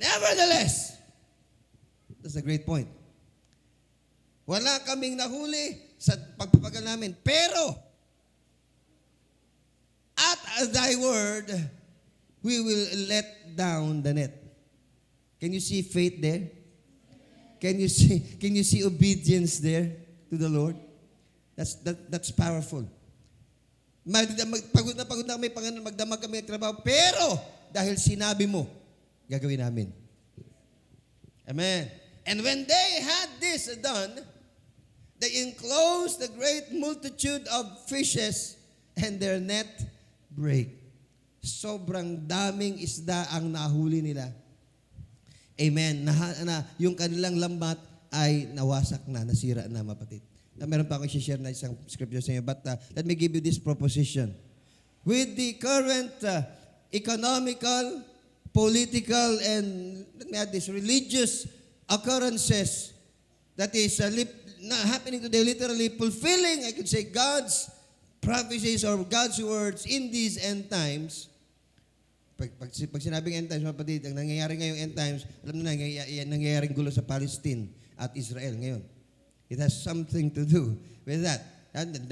Nevertheless, that's a great point. Wala kaming nahuli sa pagpapagal namin. Pero, at thy word, we will let down the net. Can you see faith there? Can you see obedience there to the Lord? That's powerful. Pagod na kami, Panginoon, magdamag kami ng trabaho. Pero, dahil sinabi mo, gagawin namin. Amen. And when they had this done, they enclosed the great multitude of fishes and their net break. Sobrang daming isda ang nahuli nila. Amen. Yung kanilang lambat ay nawasak na, nasira na, mapatid. Meron pa akong i-share na isang scripture sa inyo. But let me give you this proposition. With the current economical, political, and let me add this, religious occurrences that is happening today, literally fulfilling, I could say, God's prophecies or God's words in these end times. Pag sinabing end times, mapatid, ang nangyayari ngayong end times, alam na nangyayaring gulo sa Palestine at Israel ngayon. It has something to do with that.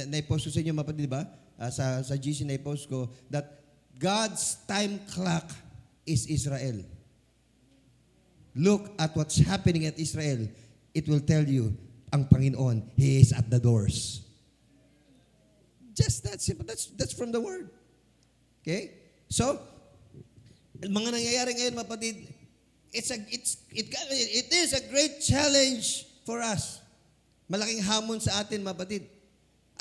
Na-post ko sa inyo, mapatid, ba? Sa GC na-post ko, that God's time clock is Israel. Look at what's happening at Israel. It will tell you, ang Panginoon, He is at the doors. Just that simple. That's from the Word. Okay? So, mga nangyayari ngayon, mapatid, it is a great challenge for us. Malaking hamon sa atin, mapatid.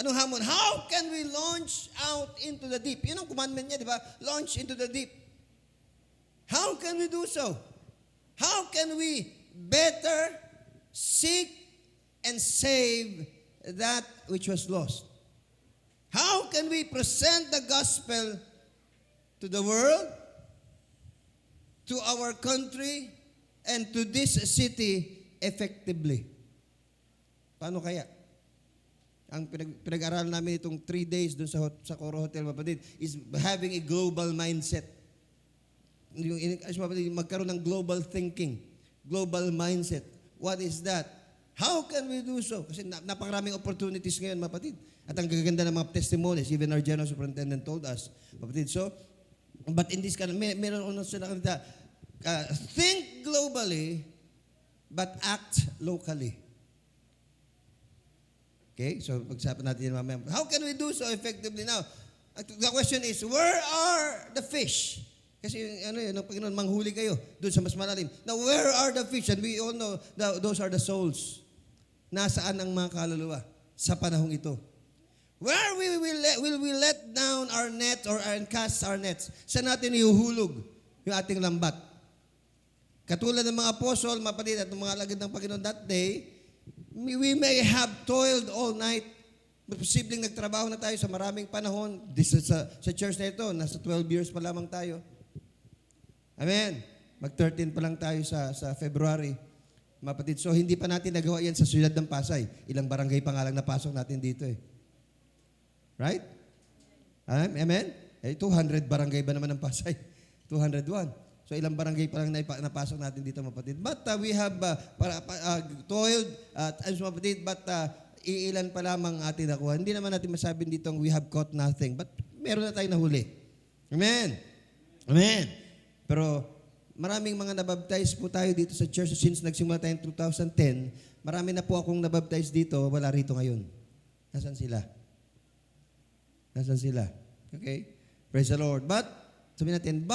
Anong hamon? How can we launch out into the deep? Yun ang commandment niya, di ba? Launch into the deep. How can we do so? How can we better seek and save that which was lost? How can we present the gospel to the world, to our country, and to this city effectively? Paano kaya? Ang pinag-aralan namin itong 3 days doon sa Coro Hotel, mapatid, is having a global mindset. Magkaroon ng global thinking, global mindset. What is that? How can we do so? Kasi napakaraming opportunities ngayon, mapatid. At ang gaganda ng mga testimonies, even our General Superintendent told us, mapatid. So, but in this kind of, meron uno sila kanita, think globally, but act locally. Okay? So, pag-usapan natin yan mamaya. How can we do so effectively now? The question is, where are the fish? Kasi ang Panginoon, manghuli kayo doon sa mas malalim. Now, where are the fish? And we all know those are the souls. Nasaan ang mga kaluluwa sa panahong ito? Where will we let down our net or cast our nets? Saan natin ihuhulog yung ating lambat? Katulad ng mga apostol, mapatid, at mga alagad ng Panginoon that day, we may have toiled all night. Posibleng nagtrabaho na tayo sa maraming panahon. Sa church na ito, nasa 12 years pa lamang tayo. Amen. Mag-13 pa lang tayo sa February. Mapatid. So, hindi pa natin nagawa yan sa siyudad ng Pasay. Ilang barangay pa nga lang napasok natin dito eh. Right? Amen? 200 barangay ba naman ng Pasay? 201. So, ilang barangay pa lang napasok natin dito, mapatid. But we have toiled, mapatid, but iilan pa lamang atin nakuha. Hindi naman natin masabing dito we have caught nothing. But meron na tayong nahuli. Amen? Amen? Pero maraming mga nabaptize po tayo dito sa church since nagsimula tayo in 2010. Marami na po akong nabaptize dito, wala rito ngayon. Nasaan sila? Nasaan sila? Okay? Praise the Lord. But, sabi natin,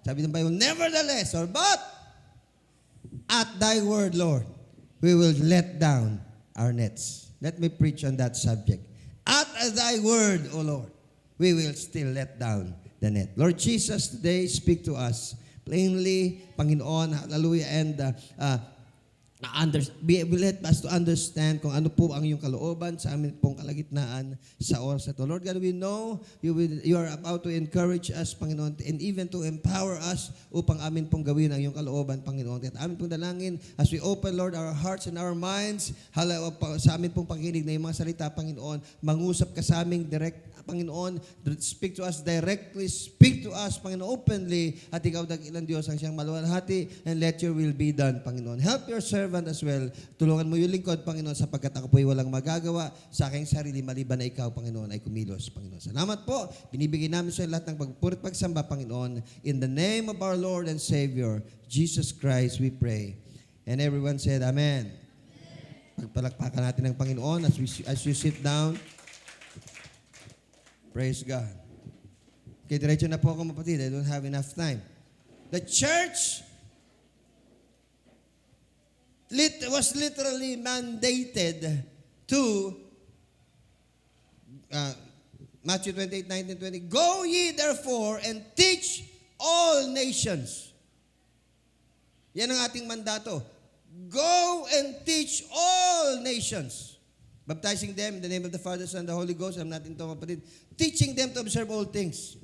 sabi ng Bible, nevertheless, or but, at thy word, Lord, we will let down our nets. Let me preach on that subject. At thy word, O Lord, we will still let down the net. Lord Jesus, today, speak to us plainly, Panginoon, hallelujah, and let us to understand kung ano po ang iyong kalooban sa amin pong kalagitnaan sa oras na ito. Lord God, we know you are about to encourage us, Panginoon, and even to empower us upang amin pong gawin ang iyong kalooban, Panginoon. At amin pong dalangin as we open, Lord, our hearts and our minds, sa amin pong pakinig na yung mga salita, Panginoon, mangusap ka sa aming direct, Panginoon, speak to us directly, speak to us, Panginoon, openly, at ikaw dakilang Diyos ang siyang maluwalhati, and let your will be done, Panginoon. Help your servant as well. Tulungan mo yung lingkod, Panginoon, sapagkat ako po'y walang magagawa sa aking sarili, maliban na ikaw, Panginoon, ay kumilos, Panginoon. Salamat po. Binibigay namin sa lahat ng pagpupuri at pagsamba, Panginoon. In the name of our Lord and Savior, Jesus Christ, we pray. And everyone said, Amen. Pagpalakpakan natin ng Panginoon as you sit down. Praise God. Okay, diretso na po ako, mapatid. I don't have enough time. The church was literally mandated to Matthew 28:19-20. Go ye therefore and teach all nations. Yan ang ating mandato. Go and teach all nations. Baptizing them in the name of the Father, Son, and the Holy Ghost. I'm not into kapatid. Teaching them to observe all things.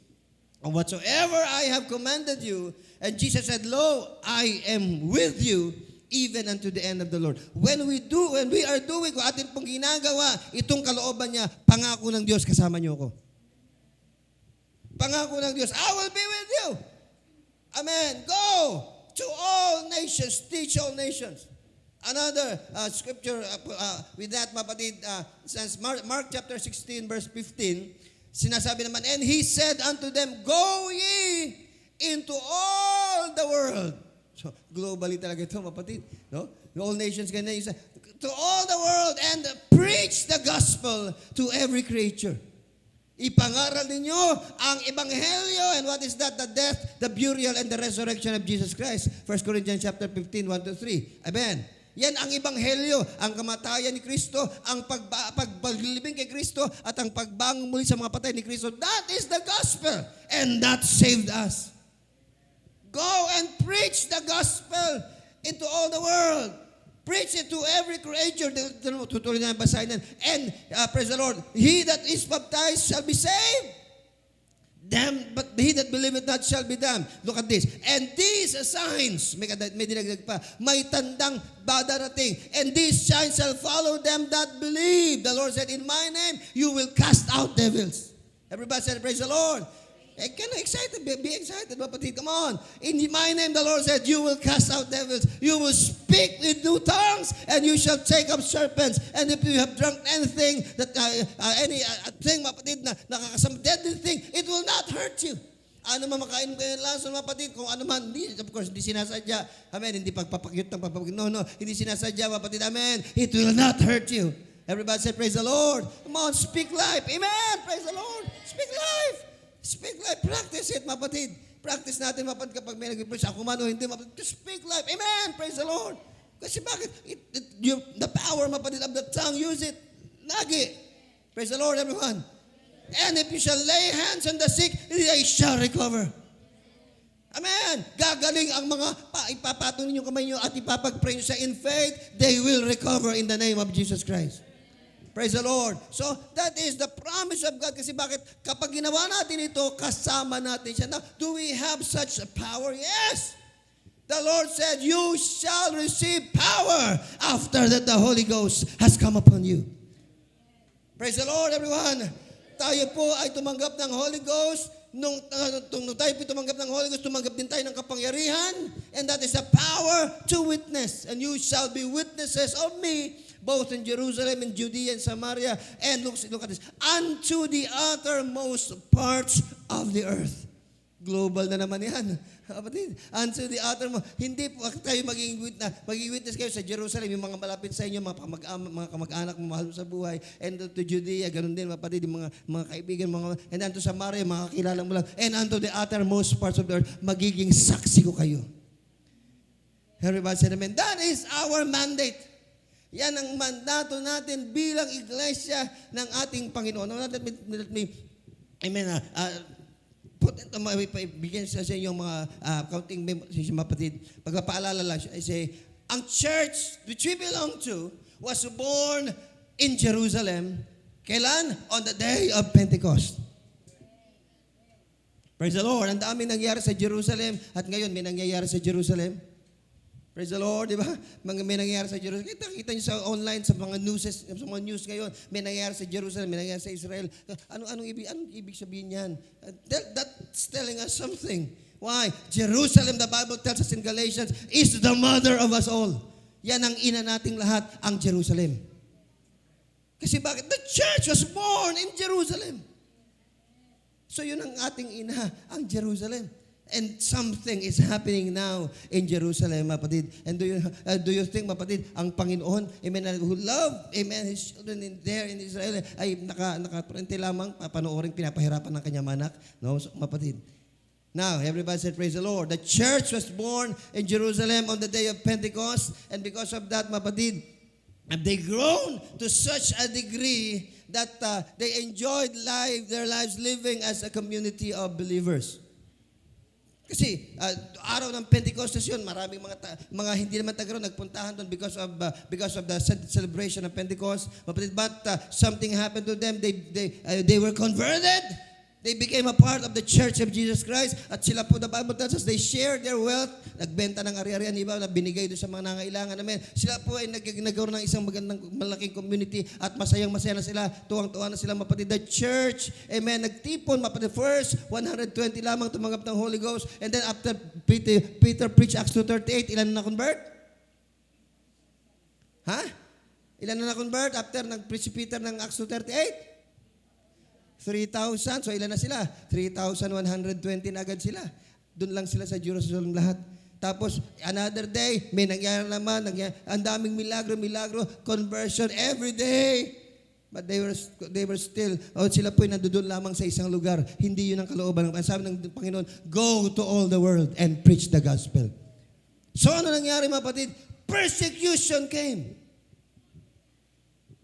And whatsoever I have commanded you. And Jesus said, Lo, I am with you even unto the end of the Lord. When we are doing kung atin pong ginagawa, itong kalooban niya, pangako ng Diyos, kasama niyo ako. Pangako ng Diyos, I will be with you. Amen. Go to all nations, teach all nations. Another scripture with that, mapatid, since Mark chapter 16, verse 15, sinasabi naman, and he said unto them, Go ye into all the world. So, globally talaga ito, mapatid. No? All nations, ganyan. To all the world and preach the gospel to every creature. Ipangaral ninyo ang ebanghelyo, and what is that? The death, the burial, and the resurrection of Jesus Christ. 1 Corinthians chapter 15, 1-3. Amen. Yan ang ebanghelyo, ang kamatayan ni Kristo, ang paglilibing kay Kristo, at ang pagbangon muli sa mga patay ni Kristo. That is the gospel, and that saved us. Go and preach the gospel into all the world. Preach it to every creature. Tutuloy na basahin yan. And, praise the Lord, he that is baptized shall be saved. But he that believeth not shall be damned. Look at this. And these signs, may dinagdag pa, may tandang dadarating. And these signs shall follow them that believe. The Lord said, in my name, you will cast out devils. Everybody said, praise the Lord. Can you excited? Be excited, kapatid. Come on. In my name, the Lord said, you will cast out devils. You will speak with new tongues, and you shall take up serpents. And if you have drunk anything, thing, kapatid, na nakakasama, deadly thing, it will not hurt you. Ano man makain kayo ng lason, kapatid, kung ano man, of course, hindi sinasadya. Amen. Hindi pagpapakyut ng pagpapakyut. No. Hindi sinasadya, kapatid. Amen. It will not hurt you. Everybody say, praise the Lord. Come on, speak life. Amen. Praise the Lord. Speak life. Speak life. Practice it, mapatid. Practice natin, mapatid, kapag may nag-preach. Ako man o hindi, mapatid. To speak life. Amen. Praise the Lord. Kasi bakit? The power, mapatid, of the tongue, use it. Lagi. Praise the Lord, everyone. And if you shall lay hands on the sick, they shall recover. Amen. Gagaling ang mga, ipapatong ninyo kamay nyo at ipapag-pray nyo sa in faith, they will recover in the name of Jesus Christ. Praise the Lord. So, that is the promise of God. Kasi bakit? Kapag ginawa natin ito, kasama natin siya. Now, do we have such a power? Yes. The Lord said, you shall receive power after that the Holy Ghost has come upon you. Praise the Lord, everyone. Tayo po ay tumanggap ng Holy Ghost. Nung tayo po tumanggap ng Holy Ghost, tumanggap din tayo ng kapangyarihan. And that is the power to witness. And you shall be witnesses of me, both in Jerusalem and Judea and Samaria, and look at this, unto the uttermost parts of the earth. Global na naman yan. Kapatid, unto the uttermost. Hindi po tayo maging witness kayo sa Jerusalem, yung mga malapit sa inyo, mga kamag-anak, mahal sa buhay, and to Judea, ganun din, kapatid, yung mga kaibigan, and unto Samaria, mga kakilala mo lang, and unto the uttermost parts of the earth, magiging saksi ko kayo. Everybody said amen. That is our mandate. Yan ang mandato natin bilang iglesia ng ating Panginoon. Let me amen, bigyan sa inyo mga counting mapatid. Pagpapaalala lang, I say, ang church which we belong to was born in Jerusalem. Kailan? On the day of Pentecost. Praise the Lord. Ang dami nangyayari sa Jerusalem at ngayon may nangyayari sa Jerusalem. Praise the Lord, di ba? May nangyayari sa Jerusalem. Kita niyo sa online, sa mga news ngayon, may nangyayari sa Jerusalem, may nangyayari sa Israel. Anong ibig sabihin yan? That's telling us something. Why? Jerusalem, the Bible tells us in Galatians, is the mother of us all. Yan ang ina nating lahat, ang Jerusalem. Kasi bakit? The church was born in Jerusalem. So yun ang ating ina, ang Jerusalem. And something is happening now in Jerusalem, mapatid. And do you think, mapatid, ang Panginoon, amen, who love, amen, His children there in Israel, ay naka-20 lamang, panoorin, pinapahirapan ng kanyang anak? No, so, mapatid. Now, everybody said, praise the Lord. The church was born in Jerusalem on the day of Pentecost, and because of that, mapatid, they grown to such a degree that they enjoyed their lives living as a community of believers. Kasi araw ng Pentecostes yun, maraming mga hindi naman taga roon nagpuntahan doon because of the celebration of Pentecost. But something happened to them. They were converted. They became a part of the Church of Jesus Christ. At sila po, the Bible tells us, they shared their wealth. Nagbenta ng ari-arian, iba na binigay doon sa mga nangailangan namin. Sila po ay nagkaroon ng isang magandang malaking community at masayang-masaya na sila. Tuwang-tuwa na sila, mapatid. The church, amen, nagtipon, mapatid. First, 120 lamang tumanggap ng Holy Ghost. And then after Peter preached Acts 2:38, ilan na na-convert? Ha? Ilan na na-convert after nag-preach si Peter ng Acts 2:38? 3,000. So ilan na sila? 3,120 na agad sila. Doon lang sila sa Jerusalem lahat. Tapos, another day, may nangyari naman. Ang daming milagro, conversion every day. But they were still, sila po'y nandoon lamang sa isang lugar. Hindi yun ang kalooban. Sabi ng Panginoon, go to all the world and preach the gospel. So ano nangyari, mga kapatid? Persecution came.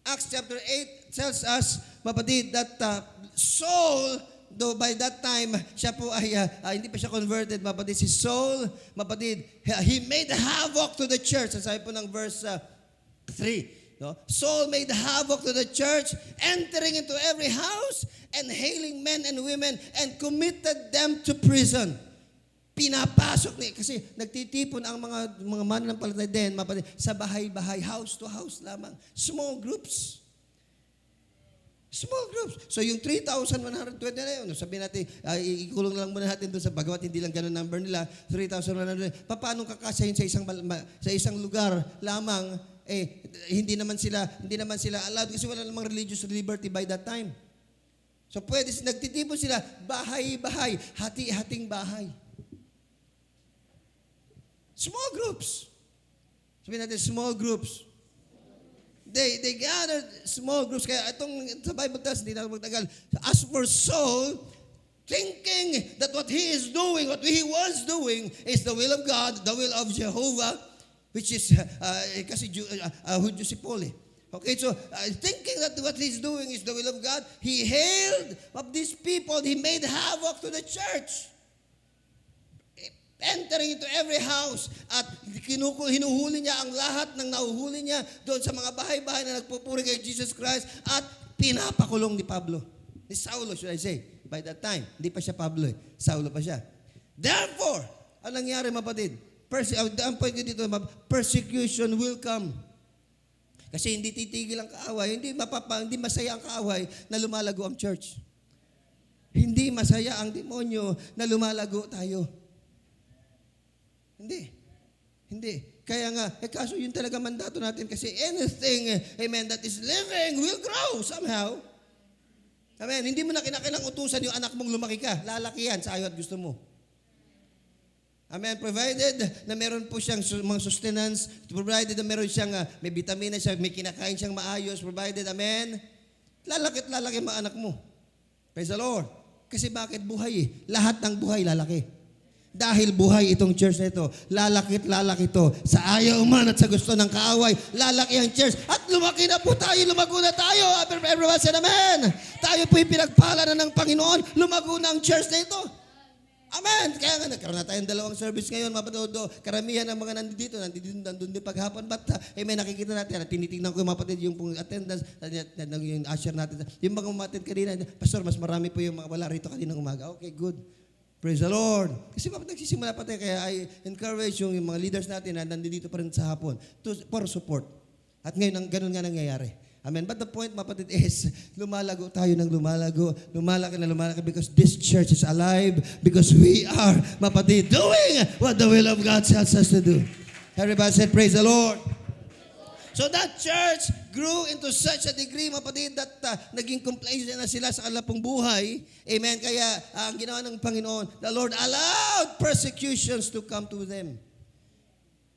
Acts chapter 8 tells us, mapatid, that Saul, though by that time, siya po ay, hindi pa siya converted, mapatid, si Saul, mapatid, he made havoc to the church. Sabi po ng verse 3, no? Saul made havoc to the church, entering into every house, and hailing men and women, and committed them to prison. Pinapasok niya, kasi nagtitipon ang mga mananampalataya din, mapatid, sa bahay-bahay, house to house lamang. Small groups. Small groups. So yung 3,120 na yun, sabihin natin, ikulong lang muna natin doon sa bagamat hindi lang ganun number nila, 3,120. Paano kakasahin sa isang lugar lamang, hindi naman sila allowed kasi wala namang religious liberty by that time. So nagtitipon sila, bahay-bahay, hati-hating bahay. Small groups. Sabihin natin, small groups. They gathered small groups. Kaya itong sa Bible tells, hindi na magtagal. As for Saul, thinking that what he was doing is the will of God, the will of Jehovah, which is, kasi Hudyo si Paul eh. Okay, so thinking that what he's doing is the will of God, he hailed of these people, he made havoc to the church. Entering into every house at hinuhuli niya ang lahat ng nahuhuli niya doon sa mga bahay-bahay na nagpupuri kay Jesus Christ at pinapakulong ni Pablo. Ni Saulo, should I say. By that time, hindi pa siya Pablo eh. Saulo pa siya. Therefore, ang nangyari, mapatid, ang point ko dito, persecution will come. Kasi hindi titigil ang kaaway, hindi masaya ang kaaway na lumalago ang church. Hindi masaya ang demonyo na lumalago tayo. Hindi. Kaya nga, kaso yun talaga mandato natin kasi anything, amen, that is living will grow somehow. Amen. Hindi mo na kinakailang utusan yung anak mong lumaki ka. Lalaki yan sa ayaw at gusto mo. Amen. Provided na meron po siyang mga sustenance, provided na meron siyang may vitamina siya, may kinakain siyang maayos, provided, amen. Lalaki mga anak mo. Praise the Lord. Kasi bakit buhay eh? Lahat ng buhay lalaki. Dahil buhay itong church na ito, lalaki to. Sa ayaw man at sa gusto ng kaaway, lalaki ang church. At lumaki na po tayo, lumago na tayo. Everyone said amen. Tayo po yung pinagpala na ng Panginoon, lumago na ang church na ito. Amen. Kaya nga, nagkaroon na tayong dalawang service ngayon, mapatodo. Karamihan ng mga nandun din paghapon. But, amen, nakikita natin, tinitingnan ko yung mapatid, yung pong attendance, yung usher natin. Yung mga umatid kanina, Pastor, mas marami po yung mga wala rito kaninang umaga. Okay, good. Praise the Lord. Kasi nagsisimula pa tayo, kaya I encourage yung mga leaders natin na nandito pa rin sa hapon for support. At ngayon, ganun nga nangyayari. Amen. But the point, mapatid, is lumalago tayo ng lumalago, lumalaki na lumalaki because this church is alive, because we are, mapatid, doing what the will of God tells us to do. Everybody said, praise the Lord. So that church grew into such a degree, mapatid, that naging complacent na sila sa kalapong buhay. Amen. Kaya ang ginawa ng Panginoon, the Lord allowed persecutions to come to them.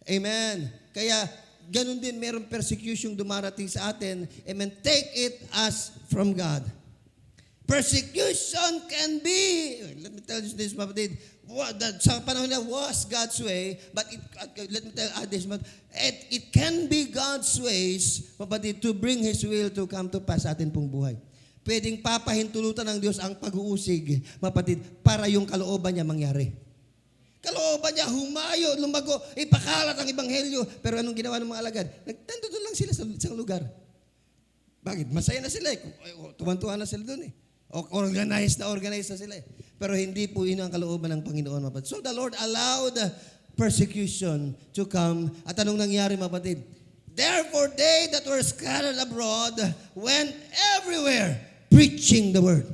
Amen. Kaya ganun din, merong persecution dumarating sa atin. Amen. Take it as from God. Persecution can be, let me tell you this, mapatid, sa panahon na was God's way, but let me tell you this, it can be God's ways, mapatid, to bring His will to come to pass sa atin pong buhay. Pwedeng papahintulutan ng Diyos ang pag-uusig, mapatid, para yung kalooban niya mangyari. Kalooban niya, humayo, lumago, ipakalat ang ebanghelyo. Pero anong ginawa ng mga alagad? Nandun lang sila sa isang lugar. Bakit? Masaya na sila eh. Tuwan-tuwa na sila doon eh. Organized na sila eh. Pero hindi po yun ang kalooban ng Panginoon, mapatid. So the Lord allowed persecution to come. At anong nangyari, mapatid? Therefore, they that were scattered abroad went everywhere preaching the word.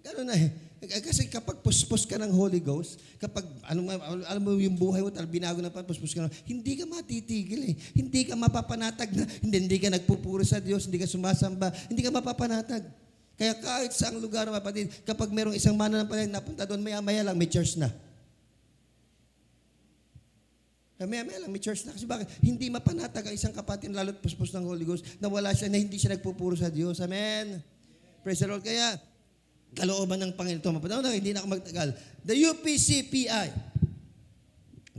Ganun na eh. Kasi kapag puspos ka ng Holy Ghost, kapag alam mo yung buhay mo, binago na puspos ka na, hindi ka matitigil eh. Hindi ka mapapanatag na, hindi ka nagpupuro sa Diyos, hindi ka sumasamba, hindi ka mapapanatag. Kaya kahit saang lugar, mapatid, kapag merong isang mananampalataya napunta doon, maya-maya lang may church na. Maya-maya lang may church na. Kasi bakit? Hindi mapanatag ang isang kapatid, lalo't puspos ng Holy Ghost, na wala siya, na hindi siya nagpupuro sa Diyos. Amen. Praise the Lord. Kaya, kalooban ng Panginoon ito, mapatid, hindi na ako magtagal. The UPCPI,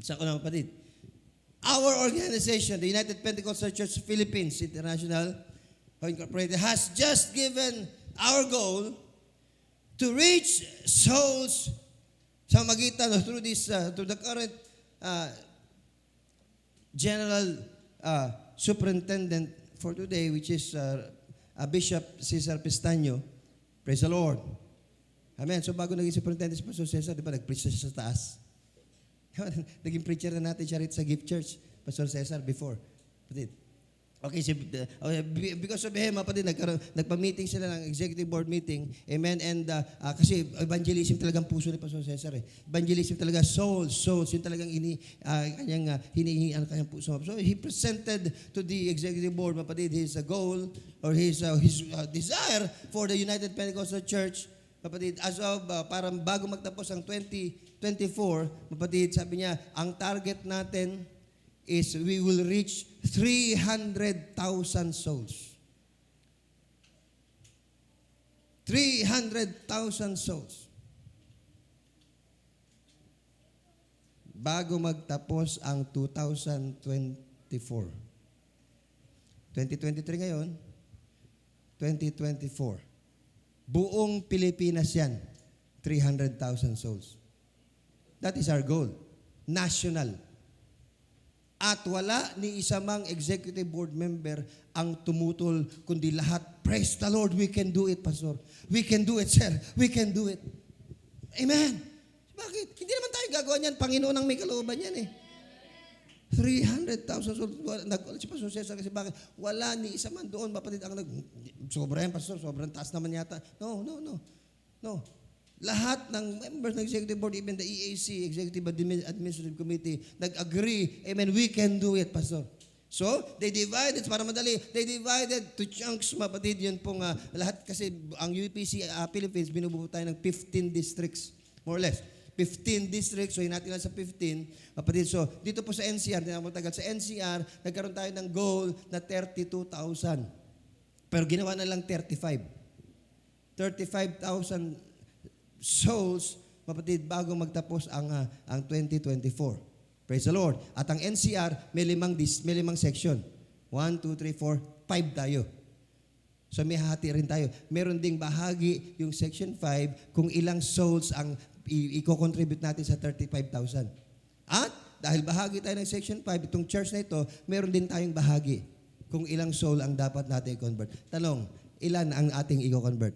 sa ko na mapatid, our organization, the United Pentecostal Church Philippines International Incorporated, has just given our goal to reach souls sa magitan through this, through the current General Superintendent for today, which is Bishop Cesar Pistaño. Praise the Lord. Amen. So bago naging superintendent si Pastor Cesar, di ba, nag-preach na siya sa taas. Naging preacher na natin siya rin sa Gift Church, Pastor Cesar, before. Patid. Okay, because of him, nagpa-meeting sila ng executive board meeting. Amen. And kasi evangelism talagang puso ni Pastor Cesar eh. Evangelism talaga, souls. Yun talagang hinihingi ang kanyang puso. So he presented to the executive board, mapatid, his goal or his desire for the United Pentecostal Church. Mapatid, as of parang bago magtapos ang 2024, mapatid, sabi niya, ang target natin is we will reach 300,000 souls. 300,000 souls. Bago magtapos ang 2024. 2023 ngayon, 2024. Buong Pilipinas yan, 300,000 souls. That is our goal. National. At wala ni isa mang executive board member ang tumutol, kundi lahat, praise the Lord, we can do it, Pastor. We can do it, sir. We can do it. Amen. Bakit? Hindi naman tayo gagawa niyan. Panginoon ang may kalooban yan eh. 300,000 souls. Si Pastor Cesar kasi bakit? Wala ni isa man doon, mapatid ang sobra yan, Pastor. Sobrang taas naman yata. No. Lahat ng members ng Executive Board, even the EAC, Executive Administrative Committee, nag-agree, amen, we can do it, Pastor. So, they divided, para madali, they divided to chunks, mapatid, yun pong lahat, kasi ang UPC Philippines, binubuo tayo ng 15 districts, more or less. 15 districts, so hinati lang sa 15, mapatid. So, dito po sa NCR, hindi na matagal, sa NCR, nagkaroon tayo ng goal na 32,000. Pero ginawa na lang 35,000 souls, mapatid, bago magtapos ang 2024. Praise the Lord. At ang NCR, may limang section. 1, 2, 3, 4, 5 tayo. So may hati rin tayo. Meron ding bahagi yung section 5 kung ilang souls ang i-contribute natin sa 35,000. At dahil bahagi tayo ng section 5, itong church na ito, meron din tayong bahagi kung ilang soul ang dapat natin i-convert. Tanong, ilan ang ating i-convert?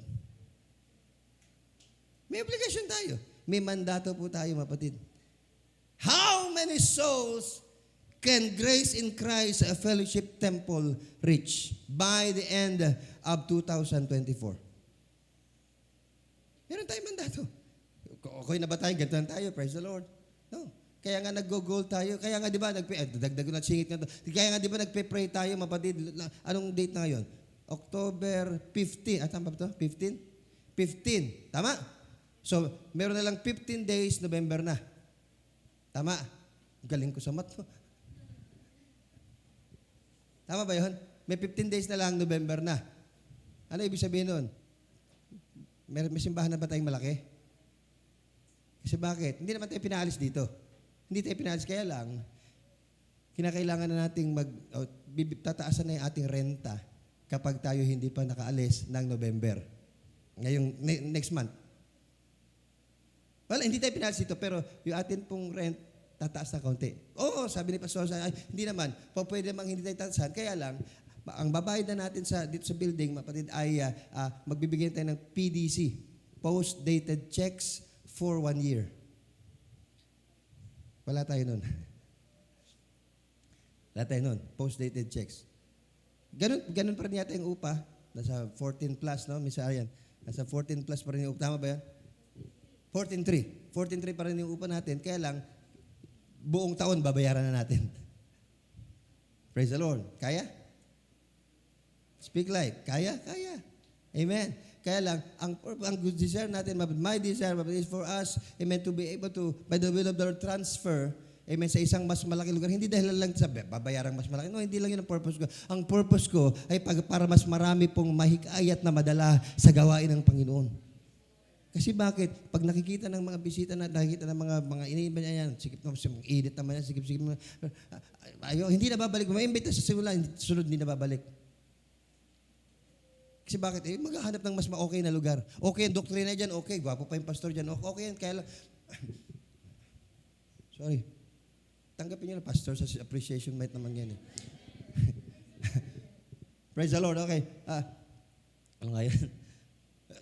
May obligation tayo. May mandato po tayo, mapatid. How many souls can Grace in Christ Fellowship Temple reach by the end of 2024? Meron tayong mandato. Okay na ba tayo? Ganito na tayo. Praise the Lord. No. Kaya nga nag-go-goal tayo. Kaya nga di ba, dagdag na singit nga to. Kaya nga di ba nagpe-pray tayo, mapatid. Anong date na ngayon? October 15. Tama ba ito? 15? 15. Tama? So, meron na lang 15 days, November na. Tama? Galing ko sa math. Tama ba yun? May 15 days na lang, November na. Ano ibig sabihin nun? May simbahan na ba tayong malaki? Kasi bakit? Hindi naman tayo pinaalis dito. Hindi tayo pinaalis. Kaya lang, kinakailangan na nating tataasan na yung ating renta kapag tayo hindi pa nakaalis ng November. Ngayong next month. Well, hindi tayo pinaalis dito, pero yung atin pong rent, tataas na kaunti. Oo, sabi ni Pastor, hindi naman. Pwede namang hindi tayo tataasan. Kaya lang, ang babayad na natin dito sa building, mapatid, ay magbibigay tayo ng PDC, post-dated checks for 1 year. Wala tayo nun. Wala tayo nun. Post-dated checks. Ganun pa rin yata yung upa. Nasa 14 plus, no? Miss Arian. Nasa 14 plus pa rin yung upa. Tama ba yan? 14.3. 14.3 pa rin yung upa natin. Kaya lang, buong taon babayaran na natin. Praise the Lord. Kaya? Speak light. Kaya? Kaya. Amen. Kaya lang, ang desire natin, my desire is for us, amen, to be able to, by the will of the Lord, transfer, amen, sa isang mas malaki lugar. Hindi dahil lang sa babayarang mas malaki. No, hindi lang yun ang purpose ko. Ang purpose ko ay para mas marami pong mahikayat na madala sa gawain ng Panginoon. Kasi bakit? Pag nakikita ng mga bisita na nakikita ng mga iniiba niya yan, sikip na, edit naman yan, sikip na, ayaw, hindi na babalik. Maimbita sa simula, sunod hindi na babalik. Kasi bakit? Maghahanap ng mas okay na lugar. Okay, ang doktrina dyan, okay. Gwapo pa yung pastor dyan, okay yan. Kaya lang, sorry. Tanggapin nyo na pastor sa appreciation night naman yan. Praise the Lord, okay. Ano nga yan?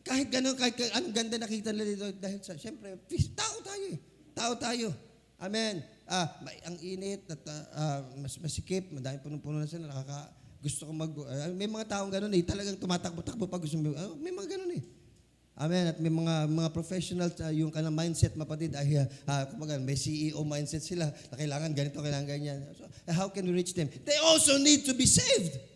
Kahit gano'n, kahit anong ganda nakita nila dito, dahil sa, siyempre, tao tayo eh. Tao tayo. Amen. Ang init, at masikip, madami punong-puno na sila, gusto ko may mga taong gano'n eh, talagang tumatakbo-takbo pag gusto mo. May mga gano'n eh. Amen. At may mga professionals, yung kanang mindset, mapatid, kumaga, may CEO mindset sila, na kailangan ganito, kailangan ganyan. So, how can we reach them? They also need to be saved.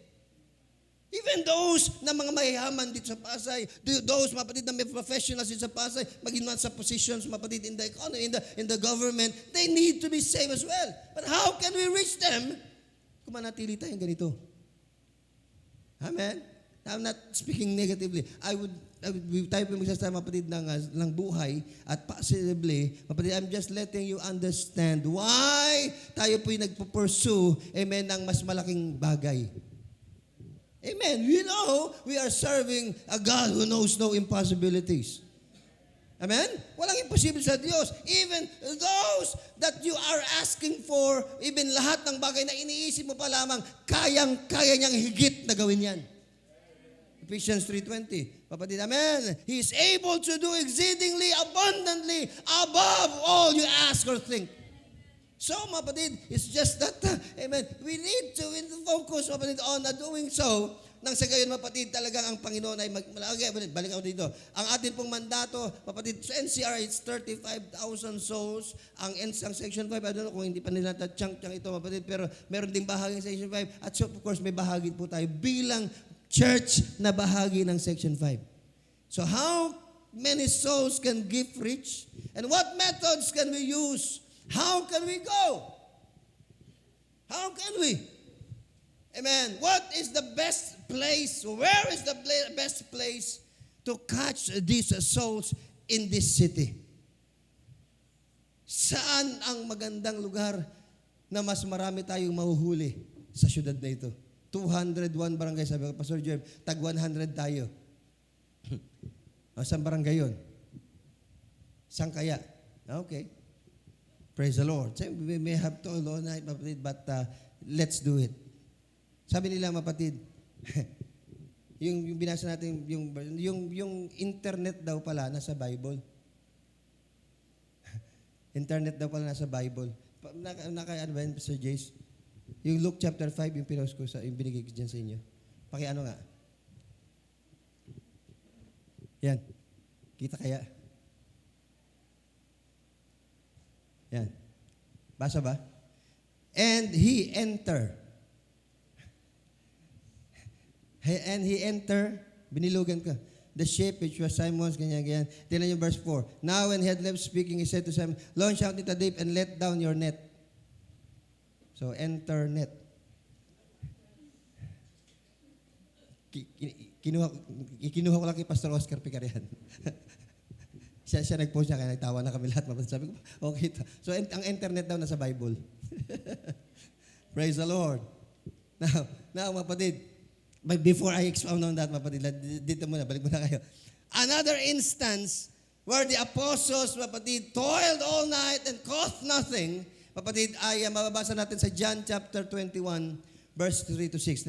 Even those na mga mayayaman dito sa Pasay, those, mapatid, na may professionals dito sa Pasay, maging sa positions, mapatid, in the economy, in the government, they need to be saved as well. But how can we reach them kung manatili tayong ganito? Amen? I'm not speaking negatively. Tayo po magsasama, mapatid, ng buhay at possibly, mapatid, I'm just letting you understand why tayo po'y nagpo-pursue, amen, ng mas malaking bagay. Amen. We know we are serving a God who knows no impossibilities. Amen? Walang imposible sa Diyos. Even those that you are asking for, even lahat ng bagay na iniisip mo pa lamang, kaya niyang higit na gawin yan. Ephesians 3:20. Kapatid, amen. He is able to do exceedingly abundantly above all you ask or think. So, mapatid, it's just that, amen, we need to focus, mapatid, on doing so. Nang sa gayon, mapatid, talagang ang Panginoon ay balik ako dito. Ang atin pong mandato, mapatid, sa NCR, it's 35,000 souls. Ang Section 5, I don't know kung hindi pa nila chunk ito, mapatid, pero meron ding bahagi ng Section 5. At so, of course, may bahagi po tayo bilang church na bahagi ng Section 5. So, how many souls can give reach? And what methods can we use? How can we go? How can we? Amen. What is the best place? Where is the best place to catch these souls in this city? Saan ang magandang lugar na mas marami tayong mahuhuli sa syudad na ito? 201 barangay, sabi ko, Pastor Jerm, tag 100 tayo. Saan barangay yun? Saan kaya? Okay. Praise the Lord. We may have to all night, mapatid, but let's do it. Sabi nila, mapatid, yung binasa natin, yung internet daw pala nasa Bible. Internet daw pala nasa Bible. Ano ba yun, Sir Jace? Yung Luke chapter 5, yung pinost ko, yung binigay ko dyan sa inyo. Pakiano nga. Yan. Kita kaya? Yan. Basa ba? And he enter. And he enter, binilugan ka. The ship which was Simon's, ganyan. Tingnan niyo verse 4. Now when he had left speaking, he said to Simon, launch out into the deep and let down your net. So, enter net. Kinuha ko lang kay Pastor Oscar Picarian. siya nag-post niya, kaya nagtawa na kami lahat. Sabi ko, okay. So, ang internet daw nasa Bible. Praise the Lord. Now, mapatid. But before I expound on that, mapatid, dito muna, balik muna kayo. Another instance where the apostles, mapatid, toiled all night and caught nothing, mapatid, ay mababasa natin sa John chapter 21, verse 3 to 6.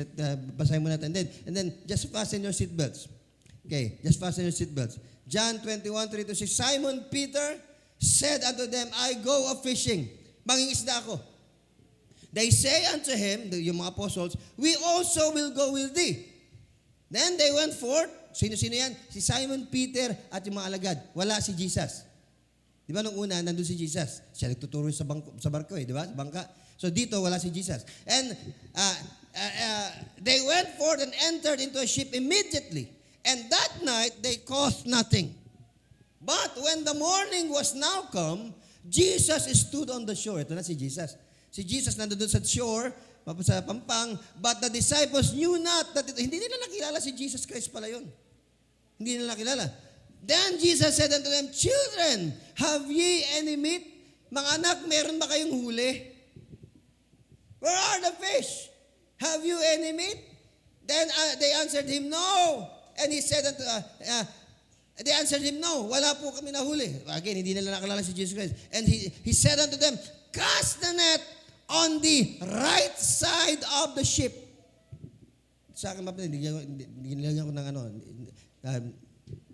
Basahin mo natin. And then, just fasten your seatbelts. Okay, just fasten your seatbelts. John 21, 3 to 6. Simon Peter said unto them, I go a-fishing. Mangingisda ako. They say unto him, yung mga apostles, we also will go with thee. Then they went forth. Sino-sino yan? Si Simon Peter at yung mga alagad. Wala si Jesus. Di ba nung una, nandun si Jesus. Siya nagtuturo sa barko di ba? Sa bangka. So dito, wala si Jesus. And they went forth and entered into a ship immediately. And that night, they caught nothing. But when the morning was now come, Jesus stood on the shore. Ito na si Jesus. Si Jesus nandun sa shore, sa pampang, but the disciples knew not that hindi nila nakilala si Jesus Christ pala yun. Hindi nila nakilala. Then Jesus said unto them, children, have ye any meat? Mga anak, meron ba kayong huli? Where are the fish? Have you any meat? Then they answered him, no. And he said unto they answered him, no, wala po kami nahuli. Again, hindi nila nakilala si Jesus Christ. And he said unto them, cast the net on the right side of the ship. Sa akin, nilagyan ko ng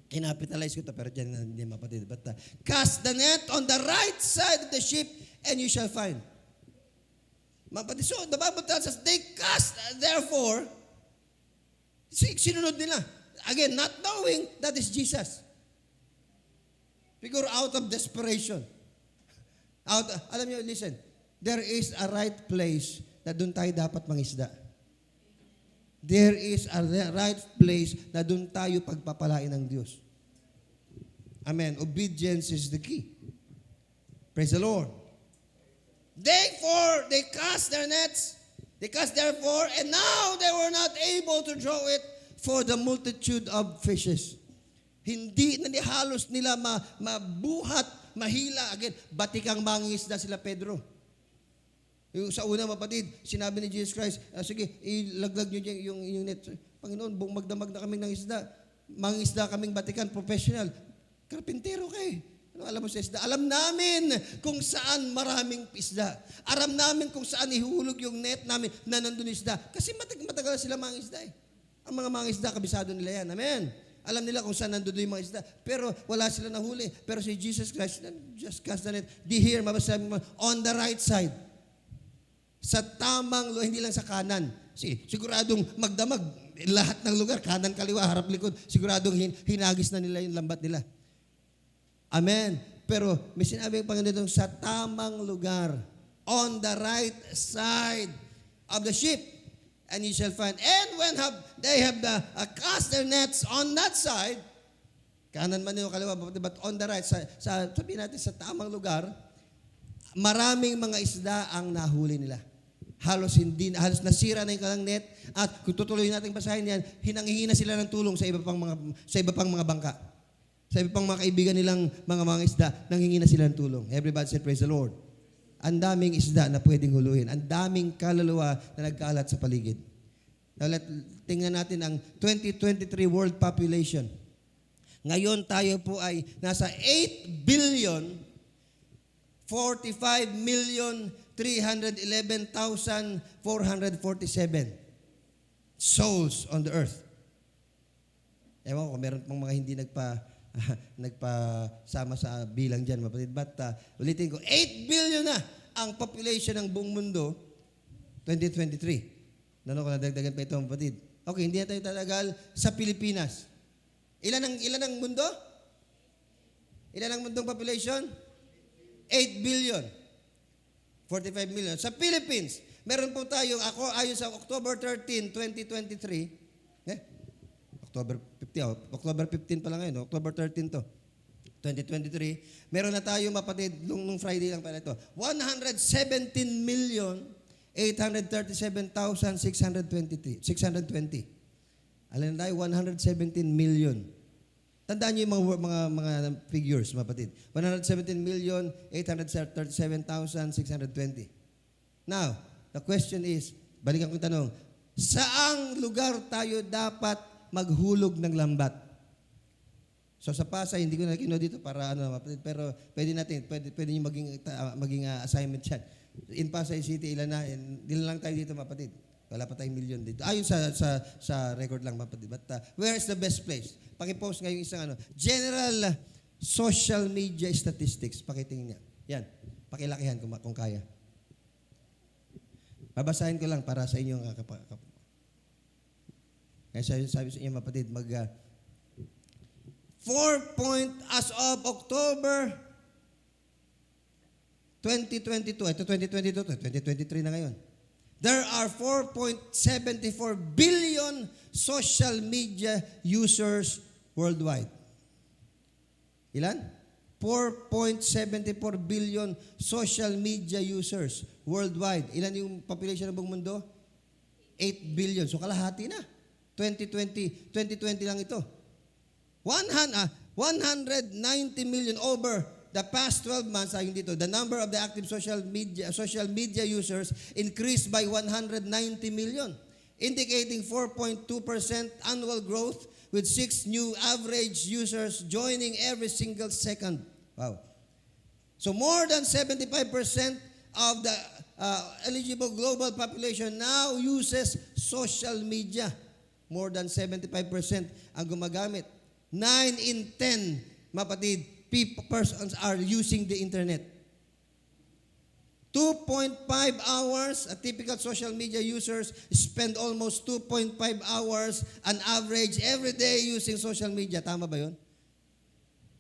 kinapitalize ko ito, pero dyan hindi mapatid. But cast the net on the right side of the ship, and you shall find. Mapatid. So, the Bible tells us, they cast, therefore, sinunod nila. Again, not knowing that is Jesus. Figure out of desperation. Alam niyo, listen, there is a right place na doon tayo dapat mangisda. There is a right place na doon tayo pagpapalain ng Diyos. Amen. Obedience is the key. Praise the Lord. Therefore, they cast their nets. They cast therefore, and now they were not able to draw it for the multitude of fishes. Hindi na halos nila mabuhat, mahila. Again, batikang mangingisda sila Pedro. Yung sa una, mapatid, sinabi ni Jesus Christ, sige, ilaglag nyo yung net. Panginoon, buong magdamag na kaming ng isda. Mangisda kaming batikan, professional. Karpintero kayo. Ano alam mo sa isda? Alam namin kung saan maraming isda. Alam namin kung saan ihulog yung net namin na nandun isda. Kasi matagal sila mangisda eh. Ang mga mangisda, kabisado nila yan. Amen. Alam nila kung saan nandun yung mga isda. Pero wala sila nahuli. Pero si Jesus Christ, just cast the net. Di here, mabasabi mo, on the right side. Sa tamang, hindi lang sa kanan. Siguradong magdamag. Lahat ng lugar, kanan, kaliwa, harap, likod. Siguradong hinagis na nila yung lambat nila. Amen. Pero may sinabi ang Panginoon sa tamang lugar. On the right side of the ship. And you shall find. And when they have cast their nets on that side, kanan man yung kaliwa, but on the right side, sabihin natin sa tamang lugar, maraming mga isda ang nahuli nila. Halos nasira na yung kalang net, at kung tutuloy natin basahin yan, hinangihina sila ng tulong sa iba pang mga bangka. Sa iba pang mga kaibigan nilang mga isda, nanghihina sila ng tulong. Everybody say, praise the Lord. Ang daming isda na pwedeng huluhin. Ang daming kaluluwa na nagkaalat sa paligid. Now, tingnan natin ang 2023 world population. Ngayon tayo po ay nasa 8,045,311,447 souls on the earth. Ewan ko, meron pang mga hindi nagpasama sa bilang dyan, mapatid. But ulitin ko, 8 billion na ang population ng buong mundo 2023. Ko nadagdagan pa ito, mapatid. Okay, hindi na tayo tatagal sa Pilipinas. Ilan ang mundo? Ilan ang mundong population? 8 billion. 45 million. Sa Philippines, meron po tayo, ayon sa October 13, 2023, October 15 pa lang ngayon, October 13 to, 2023, meron na tayo, mapatid, nung Friday lang pala ito, 117,837,620. Alam na tayo, 117 million. Tandaan niyo yung mga figures, mapatid. 117,837,620. Now, the question is, balikan ko yung tanong, saang lugar tayo dapat maghulog ng lambat? So sa Pasay, hindi ko na kinuha dito para mapatid, pero pwede niyo maging assignment yan. In Pasay City, ilan lang tayo dito, mapatid. Wala pa tayong million dito. Ayon sa record lang, mapatid. But where is the best place? Pakipost ngayon isang general social media statistics. Pakitingin niya. Yan. Pakilakihan kung kaya. Babasahin ko lang para sa inyong kaya sabi sa inyo, mapatid, as of October 2022, ito 2022, 2023 na ngayon. There are 4.74 billion social media users worldwide. Ilan? 4.74 billion social media users worldwide. Ilan yung population ng buong mundo? 8 billion. So kalahati na. 2020 lang ito. 190 million over the past 12 months, ayun dito, the number of the active social media users increased by 190 million, indicating 4.2% annual growth with 6 new average users joining every single second. Wow. So more than 75% of the eligible global population now uses social media. More than 75% ang gumagamit. 9 in 10, mapatid, persons are using the internet. 2.5 hours, a typical social media users spend almost 2.5 hours on average every day using social media. Tama ba yun?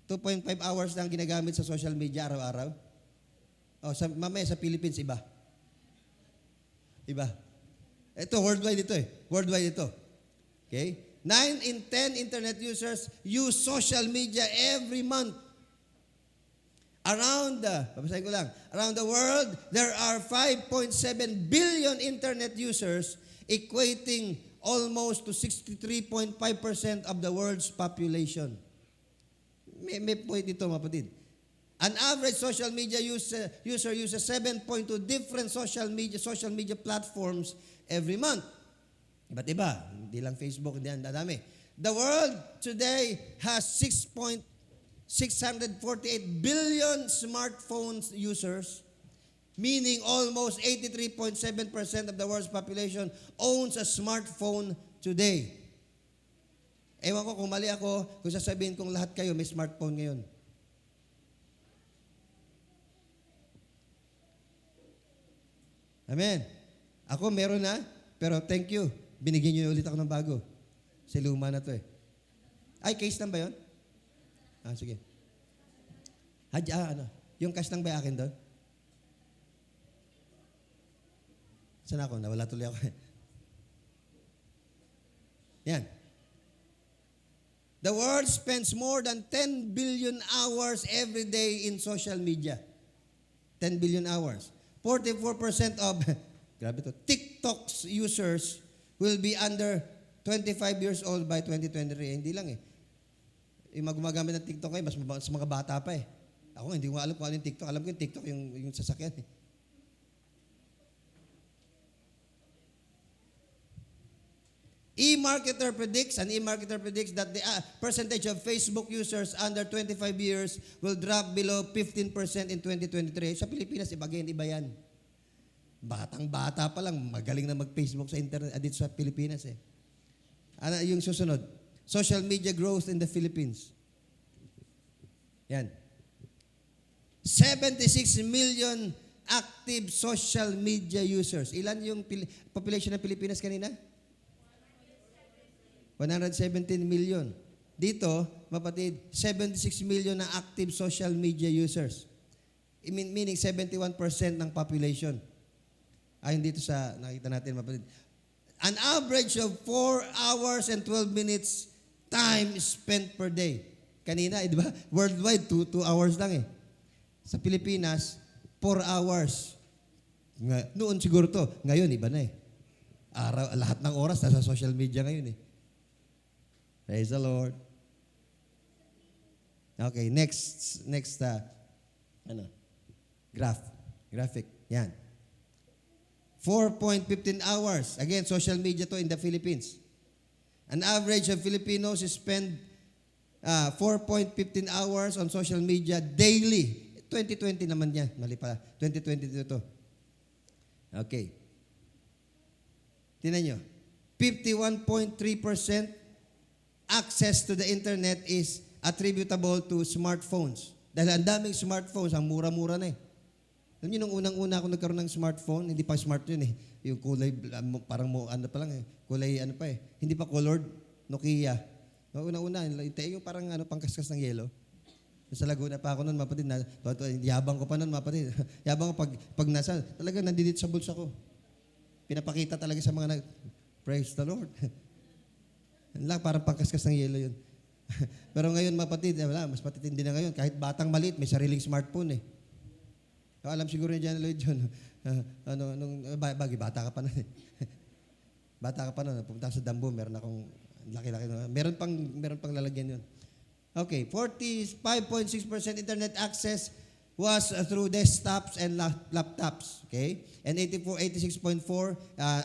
2.5 hours lang ginagamit sa social media araw-araw? Mamaya sa Philippines, iba. Iba. Ito, worldwide ito eh. Worldwide ito. Okay? 9 in 10 internet users use social media every month. Around the world, there are 5.7 billion internet users, equating almost to 63.5% of the world's population. May point ito, mapatid. An average social media user uses 7.2 different social media platforms every month. Iba't iba. Hindi lang Facebook, hindi ang dadami. The world today has 648 billion smartphone users, meaning almost 83.7% of the world's population owns a smartphone today. Ewan ko kung mali ako kung sasabihin kong lahat kayo may smartphone ngayon. Amen. Ako meron na, pero thank you. Binigyan niyo ulit ako ng bago. Si luma na to eh. Ay, case lang ba yun? Sige. Yung cash lang ba akin doon? Saan ako? Nawala tuloy ako. Yan. The world spends more than 10 billion hours every day in social media. 10 billion hours. 44% of grabe to, TikTok's users will be under 25 years old by 2023. Hindi lang eh. Yung gumagamit ng TikTok ngayon, mas mga bata pa eh. Ako hindi ko alam kung ano yung TikTok. Alam ko yung TikTok, yung sasakyan eh. E-marketer predicts that the percentage of Facebook users under 25 years will drop below 15% in 2023. Sa Pilipinas, iba yan. Batang-bata pa lang, magaling na mag-Facebook sa internet dito sa Pilipinas eh. Yung susunod, social media growth in the Philippines. Yan. 76 million active social media users. Ilan yung population ng Pilipinas kanina? 117 million. Dito, mapatid, 76 million na active social media users. Meaning 71% ng population. Ayon dito sa nakita natin, mapatid. An average of 4 hours and 12 minutes time spent per day. Kanina, di ba? Worldwide, 2 hours lang eh. Sa Pilipinas, 4 hours. Noon siguro to. Ngayon, iba na eh. Lahat ng oras nasa social media ngayon eh. Praise the Lord. Okay, next graphic. Yan. 4.15 hours. Again, social media to in the Philippines. An average of Filipinos spend 4.15 hours on social media daily. 2020 naman yan. Mali pala. 2022 to. Okay. Tingnan nyo. 51.3% access to the internet is attributable to smartphones. Dahil ang daming smartphones, ang mura-mura na eh. Alam niyo, nung unang-una ako nagkaroon ng smartphone, hindi pa smart yun eh. Yung kulay, parang ano pa lang eh. Kulay ano pa eh. Hindi pa colored, Nokia. Nung unang-una, yung parang pangkaskas ng yelo. Sa Laguna pa ako noon, mapatid. Yabang ko pa noon, mapatid. Yabang ko pag nasa, talaga nandito sa bulsa ko. Pinapakita talaga sa mga praise the Lord. Lang, parang pangkaskas ng yelo yun. Pero ngayon, mapatid, wala, mas matitindi na ngayon. Kahit batang maliit, may sariling smartphone eh. Alam siguro ni John Lloyd yun. Bata ka pa noon eh. Bata ka pa noon, pumunta sa Dambo, meron akong laki-laki. Meron pang lalagyan yun. Okay, 45.6% internet access was through desktops and laptops. Okay? And 86.4%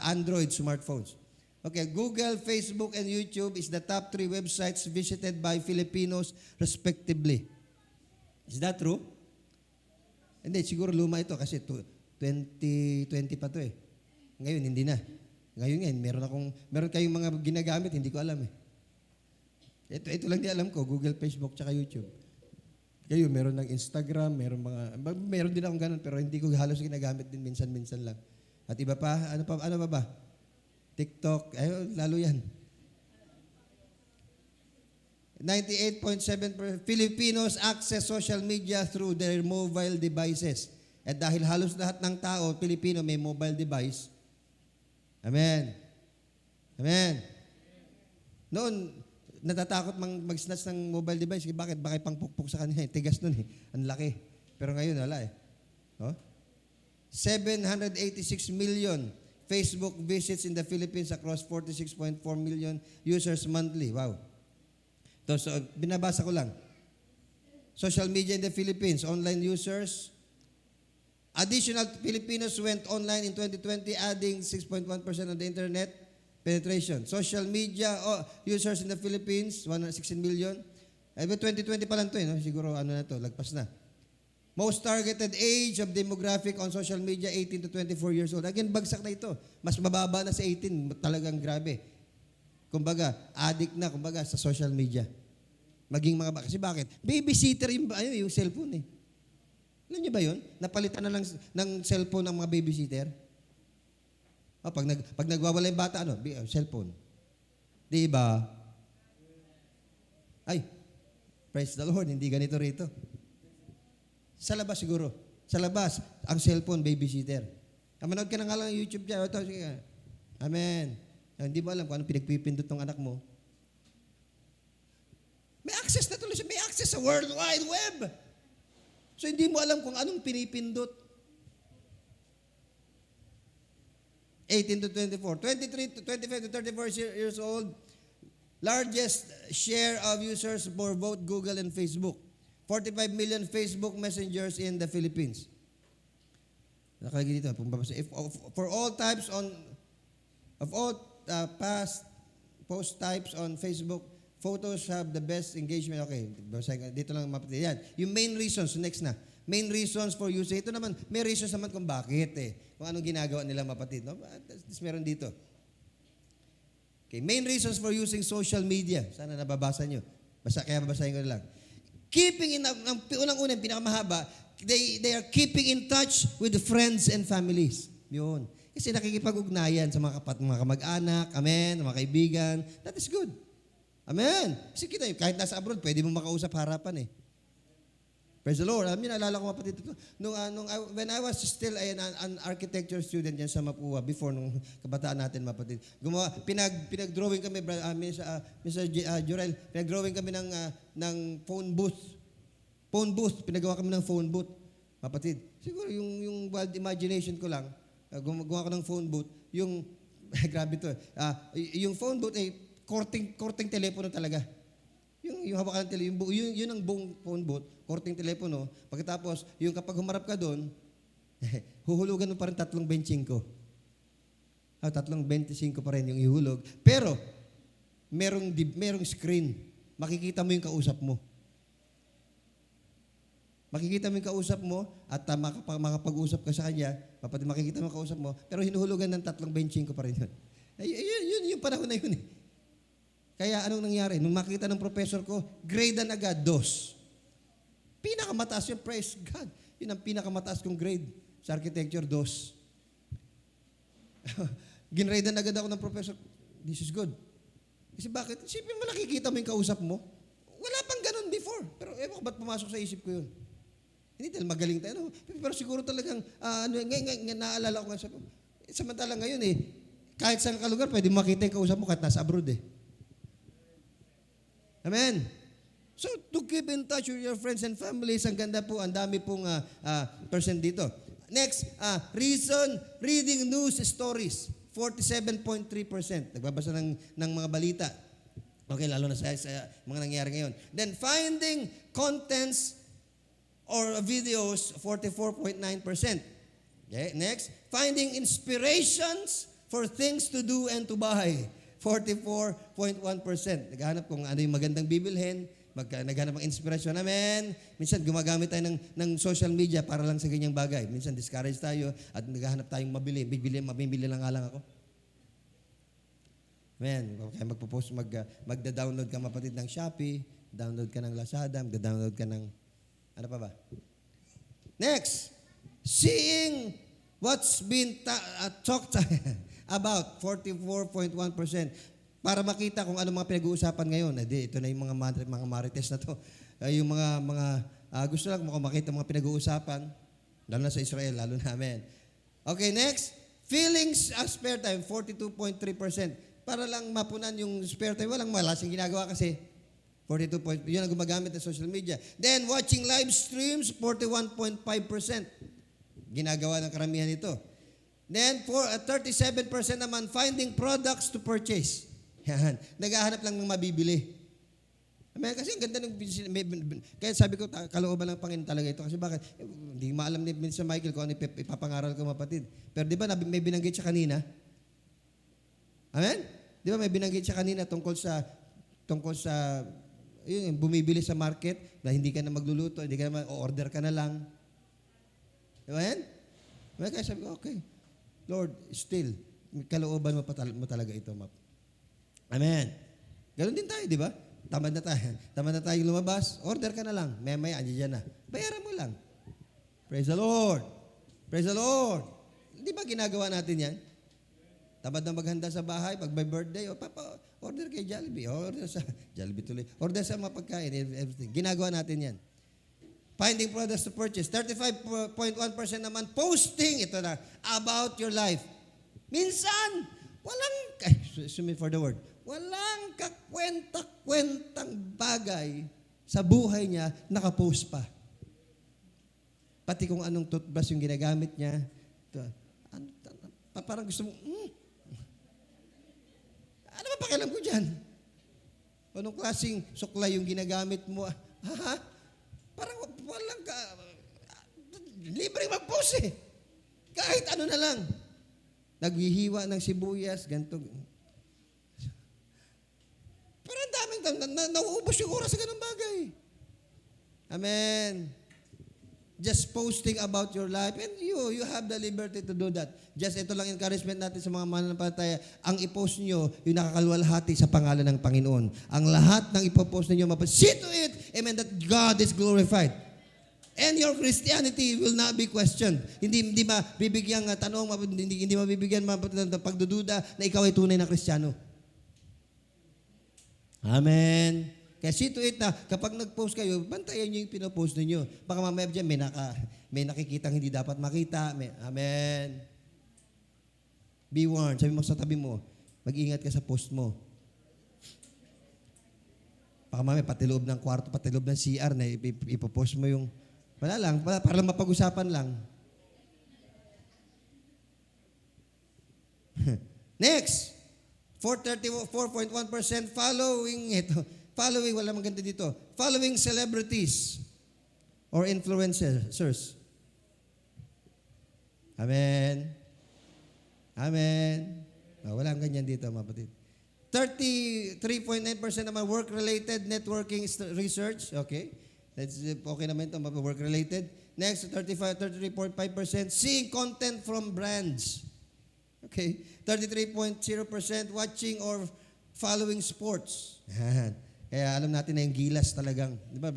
Android smartphones. Okay, Google, Facebook, and YouTube is the top 3 websites visited by Filipinos respectively. Is that true? Hindi, siguro luma ito kasi 2020 pa to eh. Ngayon, hindi na. Ngayon meron kayong mga ginagamit, hindi ko alam eh. Ito lang di alam ko, Google, Facebook, tsaka YouTube. Kayo, meron ng Instagram, meron din akong ganun, pero hindi ko halos ginagamit din minsan-minsan lang. At iba pa, ano pa ba? TikTok, lalo yan. 98.7% Filipinos access social media through their mobile devices. At dahil halos lahat ng tao, Pilipino, may mobile device. Amen. Amen. Noon, natatakot mag-snatch ng mobile device. Bakit? Baka pangpukpuk sa kanya. Tigas nun eh. Ang laki. Pero ngayon, wala eh. Oh? 786 million Facebook visits in the Philippines across 46.4 million users monthly. Wow. So, binabasa ko lang. Social media in the Philippines, online users. Additional Filipinos went online in 2020, adding 6.1% on the internet penetration. Social media users in the Philippines, 116 million. 2020 pa lang ito, no? Siguro lagpas na. Most targeted age of demographic on social media, 18 to 24 years old. Again, bagsak na ito. Mas mababa na sa 18, talagang grabe. Kumbaga, addict na, sa social media. Maging kasi bakit? Babysitter yung cellphone eh. Alam niyo ba yun? Napalitan na ng cellphone ng mga babysitter. Pag nagwawala yung bata, cellphone. Di ba? Ay, praise the Lord, hindi ganito rito. Sa labas siguro. Sa labas, ang cellphone, babysitter. Manood ka na nga lang YouTube dyan. Amen. Hindi mo alam kung anong pinagpipindot ng anak mo. May access na tuloy siya. May access sa World Wide Web. So, hindi mo alam kung anong pinipindot. 18 to 24. 23 to 25 to 34 years old. Largest share of users for both Google and Facebook. 45 million Facebook messengers in the Philippines. Nakalagay dito. For all types past post types on Facebook, photos have the best engagement. Okay, dito lang mapatid. Yan. Yung main reasons, next na. Main reasons for using. Ito naman, may reasons naman kung bakit eh. Kung anong ginagawa nila mapatid. No? Meron dito. Okay, main reasons for using social media. Sana nababasa nyo. Kaya babasahin ko na lang. Keeping in, ang unang-unang, pinakamahaba, they are keeping in touch with the friends and families. Yun. Kasi nakikipag-ugnayan sa mga kamag-anak, amen, mga kaibigan. That is good. Amen. Kasi kita, kahit nasa abroad, pwede mo makausap harapan eh. Praise the Lord. Alam niyo, naalala ko mapatid ito. When I was still an architecture student yan sa Mapua, before nung kabataan natin mapatid, pinag-drawing kami, Mr. Jorel, pinag-drawing kami ng phone booth. Phone booth, pinagawa kami ng phone booth. Mapatid. Siguro yung wild imagination ko lang, gumawa ko ng phone booth, yung, grabe to, yung phone booth ay korting telepono talaga. Yung hawakan ng telepono, yun ang buong phone booth, korting telepono. Pagkatapos, yung kapag humarap ka doon, huhulugan mo pa rin 3.25. 3.25 pa rin yung ihulog. Pero, merong screen. Makikita mo yung kausap mo. Makikita mo yung kausap mo at makapag-usap ka sa kanya, makikita mo yung kausap mo, pero hinuhulugan ng 3.25 pa rin yun. Yun yung panahon na yun eh. Kaya anong nangyari? Nung makita ng professor ko, grade na agad, 2. Pinakamataas yun, praise God. Yun ang pinakamataas kong grade sa architecture, 2. Ginrade na agad ako ng professor, this is good. Kasi bakit? Isipin mo, nakikita mo yung kausap mo. Wala pang ganun before. Pero ewan ko ba't pumasok sa isip ko yun. Hindi dahil magaling tayo. No? Pero siguro talagang, naalala ko nga sa, samantala ngayon eh, kahit saan ka lugar, pwede makita yung kausap mo kahit nasa abroad eh. Amen. So, to keep in touch with your friends and families, ang ganda po, ang dami pong percent dito. Next, reading news stories, 47.3%. Nagbabasa ng mga balita. Okay, lalo na sa mga nangyayari ngayon. Then, finding contents or videos, 44.9%. Okay, next, finding inspirations for things to do and to buy, 44.1%. Naghahanap kung ano yung magandang bibilhin, naghahanap ng inspirasyon. Amen. Minsan gumagamit tayo ng social media para lang sa ganyang bagay. Minsan discourage tayo at naghahanap tayong mabili. Mabibili lang nga lang ako. Amen. Okay, magpo-post, magda-download ka mapatid ng Shopee, download ka ng Lazada, magda-download ka ng, ano pa ba? Next, seeing what's been talked about, 44.1%. Para makita kung ano mga pinag-uusapan ngayon. Ito na yung mga marites na to. Yung gusto lang makita mga pinag-uusapan, lalo na sa Israel, lalo namin. Okay, next. Feelings spare time, 42.3%. Para lang mapunan yung spare time. Wala siyang ginagawa kasi. 42. Yun ang gumagamit ng social media. Then, watching live streams, 41.5%. Ginagawa ng karamihan ito. Then, 37% naman, finding products to purchase. Yan. Naghahanap lang ng mabibili. Kasi ang ganda ng, kaya sabi ko, kalooban ng Panginoon talaga ito. Kasi bakit? Hindi maalam ni Mr. Michael kung ano ipapangaral ko mapatid. Pero di ba may binanggit siya kanina? Amen? Di ba may binanggit siya kanina tungkol sa yun, bumibili sa market na hindi ka na magluluto, hindi ka na order ka na lang. Amen? Kaya sabi ko, okay. Lord, still, kalooban mo talaga ito, Map. Amen. Ganon din tayo, di ba? Tamad na tayo lumabas, order ka na lang. Maya, andyan na. Bayaran mo lang. Praise the Lord. Praise the Lord. Di ba ginagawa natin yan? Tamad na maghanda sa bahay, pag may birthday, order kay Jollibee, order sa Jollibee tuloy, order sa mga pagkain, everything. Ginagawa natin yan. Finding products to purchase. 35.1% naman posting, ito na, about your life. Minsan, walang kakwenta-kwentang bagay sa buhay niya, nakapost pa. Pati kung anong toothbrush yung ginagamit niya. Parang gusto mo, ano ba pakialam ko dyan? Anong klaseng suklay yung ginagamit mo? Parang walang libre mag-post eh. Kahit ano na lang. Naghihiwa ng sibuyas, ganito. Pero ang daming, nauubos yung oras sa ganung bagay. Amen. just posting about your life, and you have the liberty to do that. Just ito lang encouragement natin sa mga mananampalataya. Ang i-post nyo, yung nakakaluwalhati sa pangalan ng Panginoon. Ang lahat ng ipopost ninyo, see to it, amen, that God is glorified. And your Christianity will not be questioned. Hindi mabibigyan tanong, hindi mabibigyan pagdududa na ikaw ay tunay na Kristiyano. Amen. Kaya see to it na kapag nag-post kayo, bantayan nyo yung pinopost ninyo. Baka mamaya dyan may nakikitang hindi dapat makita. Amen. Be warned. Sabi mo sa tabi mo, mag-ingat ka sa post mo. Baka mamaya pati loob ng kwarto, pati loob ng CR na ipopost mo yung, wala lang, para mapag-usapan lang. Next, 4.1% wala maganda dito, following celebrities or influencers. Amen. Amen. Walang ganyan dito, mga kapatid. 33.9% naman work-related networking research. Okay. That's okay naman ito, work-related. Next, 33.5% seeing content from brands. Okay. 33.0% watching or following sports. Kaya alam natin na yung gilas talagang. Di ba,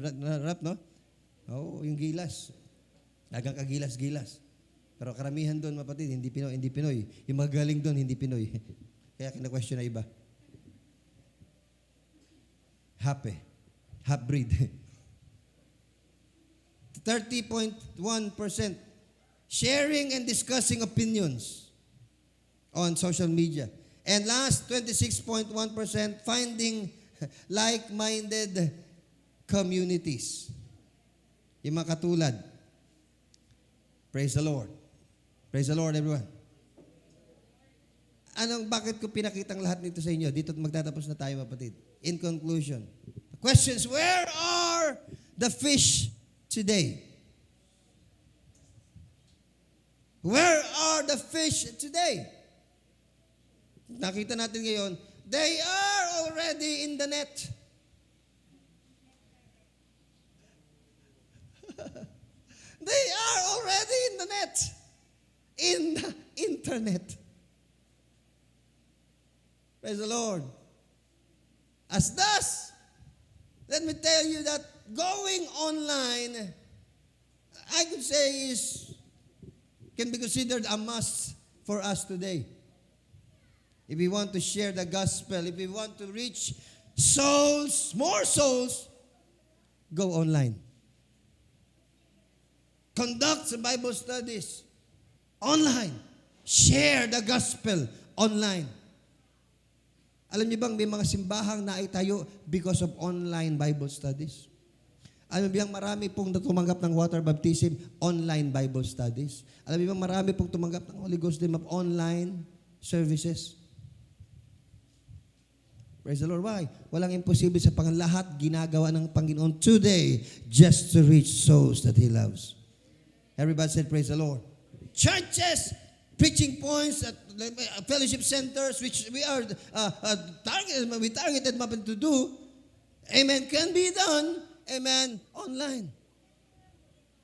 rap, no? Oo, yung gilas. Lagang kagilas-gilas. Pero karamihan doon, mapatid, hindi Pinoy. Yung magaling doon, hindi Pinoy. Kaya kina-question na iba. Half-breed. 30.1% sharing and discussing opinions on social media. And last, 26.1% finding like-minded communities. Yung mga katulad. Praise the Lord. Praise the Lord, everyone. Bakit ko pinakitang lahat nito sa inyo? Dito magtatapos na tayo, kapatid. In conclusion, the question is, where are the fish today? Where are the fish today? Nakita natin ngayon, they are already in the net. They are already in the net. In the internet. Praise the Lord. As thus, let me tell you that going online, I could say can be considered a must for us today. If we want to share the gospel, if we want to reach souls, more souls, go online. Conduct the Bible studies online. Share the gospel online. Alam niyo bang may mga simbahang naitayo because of online Bible studies? Alam niyo bang marami pong tumanggap ng water baptism, online Bible studies? Alam niyo bang marami pong tumanggap ng Holy Ghost name of online services? Praise the Lord. Why? Walang imposible sa lahat ginagawa ng Panginoon today just to reach souls that He loves. Everybody said, praise the Lord. Churches, preaching points, fellowship centers, which we are targeted to do, amen, can be done, amen, online.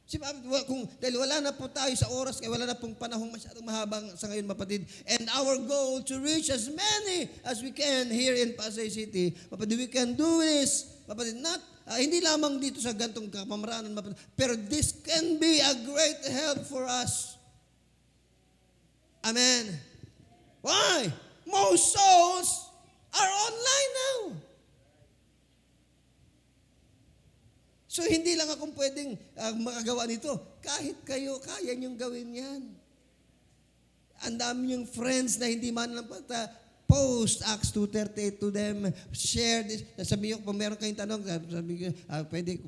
Dahil wala na po tayo sa oras, kaya wala na pong panahong masyadong mahabang sa ngayon, mapatid. And our goal to reach as many as we can here in Pasay City, mapatid, we can do this, mapatid, not, hindi lamang dito sa gantong kapamaraanan, mapatid, pero this can be a great help for us. Amen. Why? Most souls are online now. So, hindi lang akong pwedeng makagawa nito. Kahit kayo, kaya niyong gawin yan. Ang dami niyong friends na hindi man lang post Acts 2:38 to them, share this. Sabi niyo, kung meron kayong tanong, sabi niyo,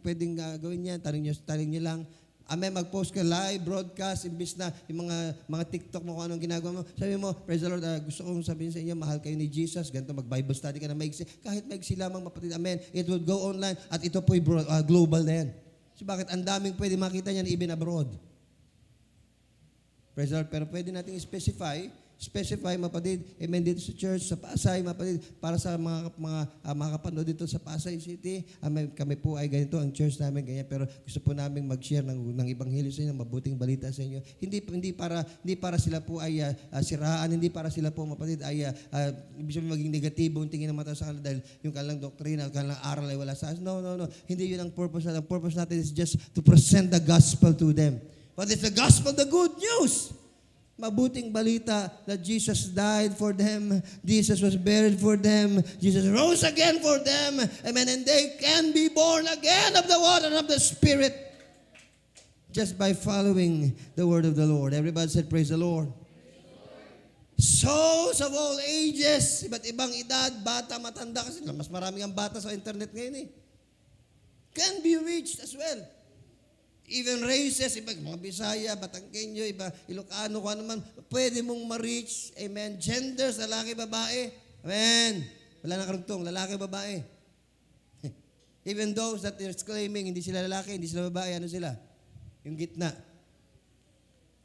pwedeng gawin yan, tanong niyo lang. Amen, mag-post ka live, broadcast, imbis na yung mga TikTok mo kung anong ginagawa mo. Sabi mo, praise the Lord, gusto kong sabihin sa inyo, mahal kayo ni Jesus, ganito, mag-Bible study ka na maigsi. Kahit maigsi lamang, mapatid, amen, it will go online at ito po'y global na yan. So bakit ang daming pwede makita niyan even abroad? Praise the Lord, pero pwede natin specify specify, mapatid, amen, dito sa church, sa Pasay, mapatid, para sa mga kapanood dito sa Pasay City. Amen, kami po ay ganito, ang church namin ganyan, pero gusto po namin mag-share ng ebanghelyo sa inyo, mabuting balita sa inyo. Hindi para sila po ay siraan, hindi para sila po, mapatid, ay ibig sabihin maging negatibo ang tingin ng mata sa kanila dahil yung kanilang doktrina, kanilang aral ay wala sa atin. No. Hindi yun ang purpose natin. Ang purpose natin is just to present the gospel to them. But it's the gospel, the good news. Mabuting balita that Jesus died for them, Jesus was buried for them, Jesus rose again for them, amen, and they can be born again of the water and of the Spirit just by following the word of the Lord. Everybody said, praise the Lord. Souls of all ages, iba't ibang edad, bata, matanda, kasi mas maraming ang bata sa internet ngayon can be reached as well. Even races, iba, mga Bisaya, Batangkenyo, iba, Ilocano, kung ano man, pwede mong ma-reach. Amen. Genders, lalaki, babae. Amen. Wala na karugtong, lalaki, babae. Even those that are claiming, hindi sila lalaki, hindi sila babae, ano sila? Yung gitna.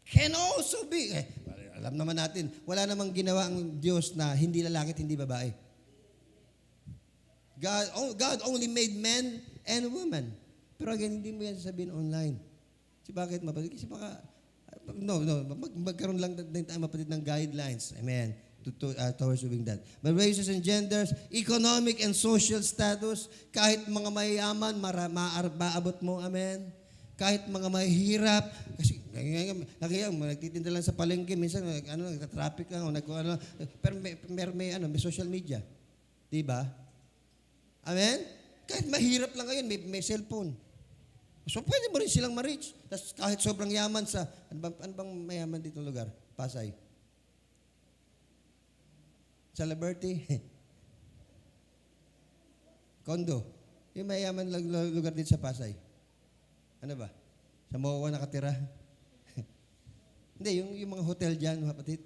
Can also be, alam naman natin, wala namang ginawa ang Diyos na hindi lalaki at hindi babae. God only made men and women. Pero again, hindi mo yan sasabihin online. Kasi bakit mapatid? Kasi baka, magkaroon lang din tayo mapatid ng guidelines. Amen. Towards doing that. But races and genders, economic and social status, kahit mga mayayaman, maabot mo. Amen. Kahit mga mahihirap, kasi nagtitinda lang sa palengke, minsan nagta-traffic lang, pero may social media. Diba? Amen? Kahit mahirap lang ngayon, may cellphone. So, pwede mo rin silang ma-reach. Tapos kahit sobrang yaman sa, ano bang mayaman dito lugar? Pasay. Sa Liberty. Condo. Yung mayaman lugar dito sa Pasay. Ano ba? Sa Moa nakatira. Hindi, yung mga hotel dyan, mapatid.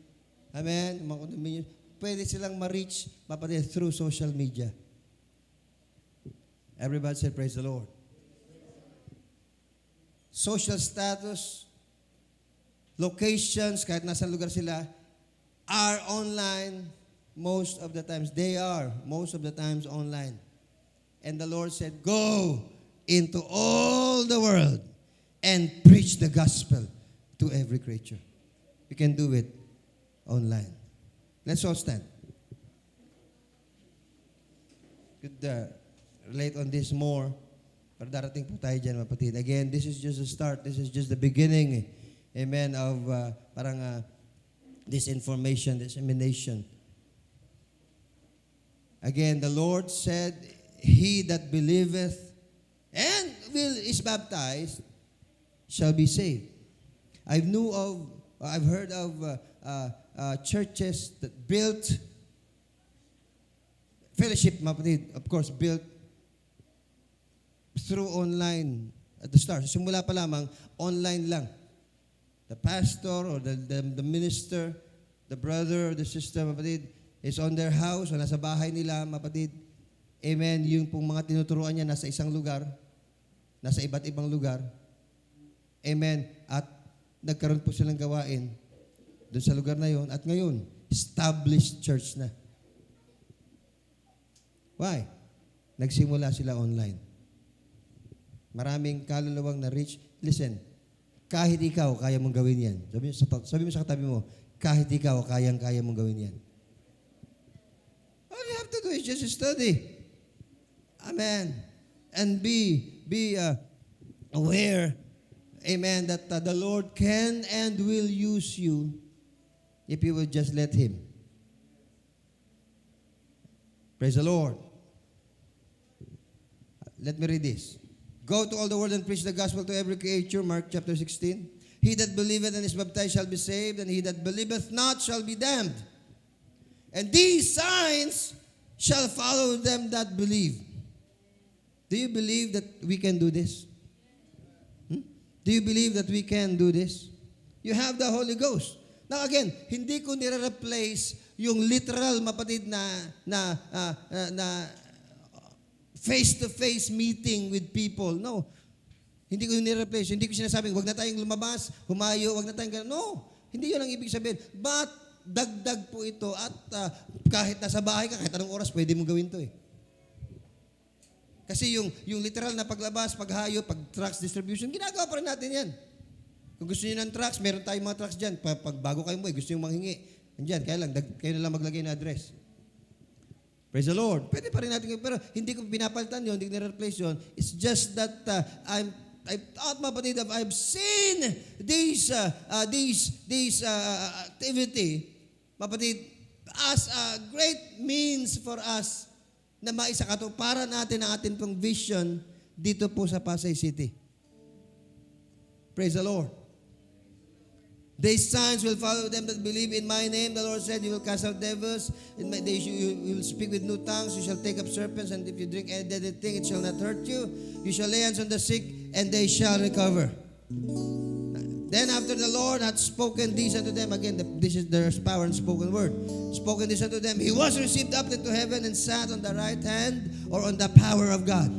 Amen? Mga condominium. Pwede silang ma-reach, mapatid, through social media. Everybody said, praise the Lord. Social status, locations, kahit nasa lugar sila, are online most of the times. They are most of the times online. And the Lord said, go into all the world and preach the gospel to every creature. You can do it online. Let's all stand. Could relate on this more. Pero darating po tayo dyan, mapatid. Again, this is just a start. This is just the beginning, amen, of this information, dissemination. Again, the Lord said, he that believeth and is baptized shall be saved. I've heard of churches that built fellowship, mapatid, of course, built through online at the start. Simula pa lamang, online lang. The pastor or the minister, the brother or the sister, mapatid, is on their house o nasa bahay nila, mapatid. Amen. Yung pong mga tinuturuan niya nasa isang lugar, nasa iba't ibang lugar. Amen. At nagkaroon po silang gawain doon sa lugar na yon. At ngayon, established church na. Why? Nagsimula sila online. Maraming kaluluwang na-reach. Listen, kahit ikaw, kaya mong gawin yan. Sabi mo sa katabi mo, kahit ikaw, kaya mong gawin yan. All you have to do is just study. Amen. And be aware, amen, that the Lord can and will use you if you will just let Him. Praise the Lord. Let me read this. Go to all the world and preach the gospel to every creature. Mark chapter 16. He that believeth and is baptized shall be saved, and he that believeth not shall be damned. And these signs shall follow them that believe. Do you believe that we can do this? Do you believe that we can do this? You have the Holy Ghost. Now again, hindi ko nire-replace yung literal, mapatid, na face-to-face meeting with people. No. Hindi ko nire-replace. Hindi ko sinasabing, wag na tayong lumabas, humayo, wag na tayong gano'n. No. Hindi yun ang ibig sabihin. But dagdag po ito at kahit nasa bahay ka, kahit anong oras, pwede mo gawin to eh. Kasi yung literal na paglabas, paghayo, pag trucks distribution, ginagawa pa rin natin yan. Kung gusto niyo ng trucks, meron tayong mga trucks dyan. Pag bago kayo mo, gusto niyo manghingi. Andyan, kayo na lang maglagay ng address. Praise the Lord. Pwede pa rin natin, pero hindi ko pinapalitan yun, hindi ko nire-replace yun. It's just that I've thought, mapatid, I've seen these activity, mapatid, as a great means for us na maisakatuparan natin ang ating pong vision dito po sa Pasay City. Praise the Lord. These signs will follow them that believe in my name. The Lord said, you will cast out devils. In my days you will speak with new tongues. You shall take up serpents, and if you drink any deadly thing, it shall not hurt you. You shall lay hands on the sick, and they shall recover. Then after the Lord had spoken this unto them, again, this is their power and spoken word. Spoken this unto them, he was received up into heaven and sat on the right hand or on the power of God.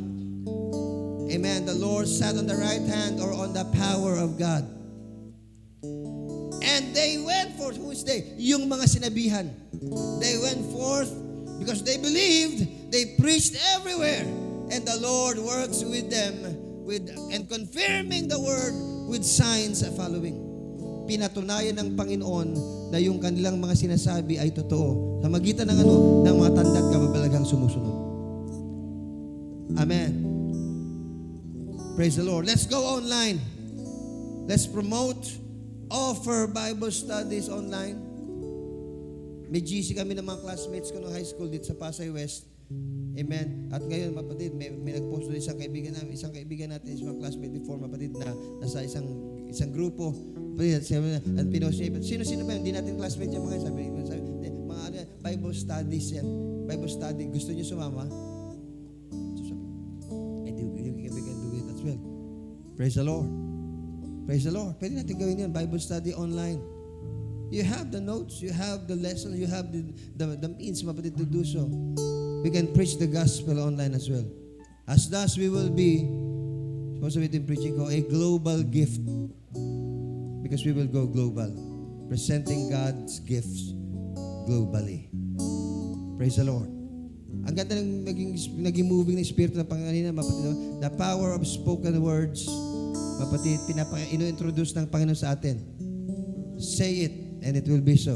Amen. The Lord sat on the right hand or on the power of God. And they went forth. Who is they? Yung mga sinabihan. They went forth because they believed. They preached everywhere. And the Lord works with them and confirming the word with signs following. Pinatunayan ng Panginoon na yung kanilang mga sinasabi ay totoo. Sa magitan ng ng mga tanda at kababalaghang sumusunod. Amen. Praise the Lord. Let's go online. Let's promote, offer Bible studies online. May GC kami ng mga classmates ko ng high school dito sa Pasay West. Amen. At ngayon, mapatid, may nag-post doon isang kaibigan natin, isang classmate before, mapatid, na nasa isang grupo. At pinost niya, sino ba yun? Hindi natin classmate yan mga sabi mga Bible studies yan. Bible study. Gusto niyo sumama? We can do it as well. Praise the Lord. Praise the Lord. Pwede natin gawin yan. Bible study online. You have the notes, you have the lessons, you have the means, mapatid, to do so. We can preach the gospel online as well. As thus, we will be, supposed to be preaching ko, a global gift. Because we will go global. Presenting God's gifts globally. Praise the Lord. Ang ganda ng naging moving ng Espiritu ng Panginoon, mapatid, the power of spoken words, mapatid, ino-introduce ng Panginoon sa atin. Say it, and it will be so.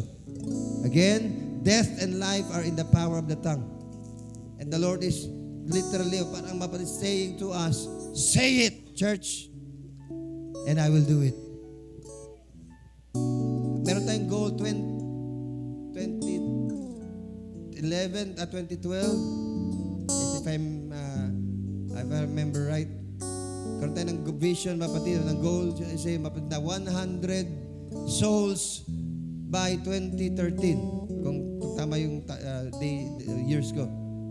Again, death and life are in the power of the tongue. And the Lord is literally, parang mapatid, saying to us, say it, church, and I will do it. Meron tayong goal 2011 at 2012. If I remember right. Karoon tayo ng vision, mapatid, ng goal, say, mapatid na 100 souls by 2013. Kung tama yung years ko.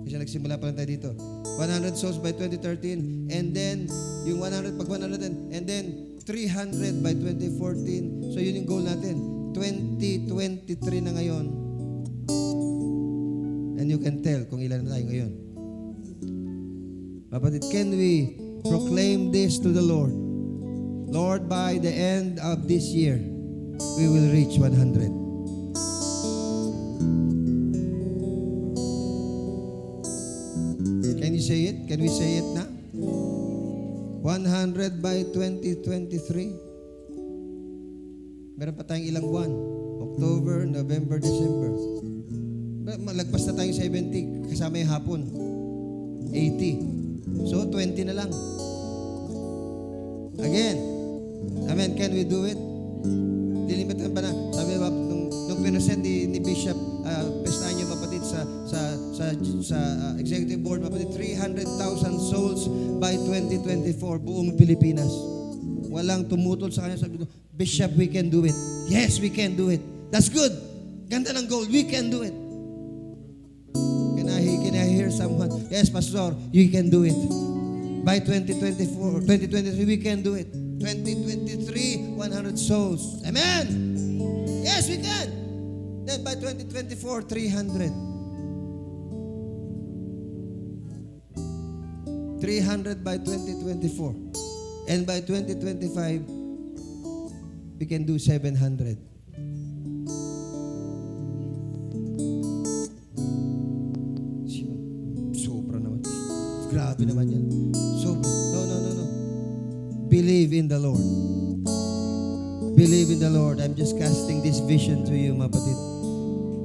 Kasi nagsimula pa lang tayo dito. 100 souls by 2013. And then, yung 100, pag 100, and then 300 by 2014. So, yun yung goal natin. 2023 na ngayon. And you can tell kung ilan na tayo ngayon. Kapatid, can we proclaim this to the Lord? Lord, by the end of this year, we will reach 100. Can you say it? Can we say it na? 100 by 2023. Meron pa tayong ilang buwan. October, November, December. Malagpas na tayong 70 kasama yung hapon. 80. So, 20 na lang. Again. Amen. Can we do it? Dilimitan pa na. Sabi ba, nung pinusend ni Bishop, pestahan niyo mapatid sa executive board, mapatid 300,000 souls by 2024, buong Pilipinas. Walang tumutol sa kanya. Sabi ko, Bishop, we can do it. Yes, we can do it. That's good. Ganda ng goal. We can do it. Can I hear someone? Yes, Pastor, you can do it. By 2023, we can do it. 2023, 100 souls. Amen. Yes, we can. Then by 2024, 300. 300 by 2024. And by 2025, we can do 700. Grabe naman yan. So, no. Believe in the Lord. Believe in the Lord. I'm just casting this vision to you, mapatid.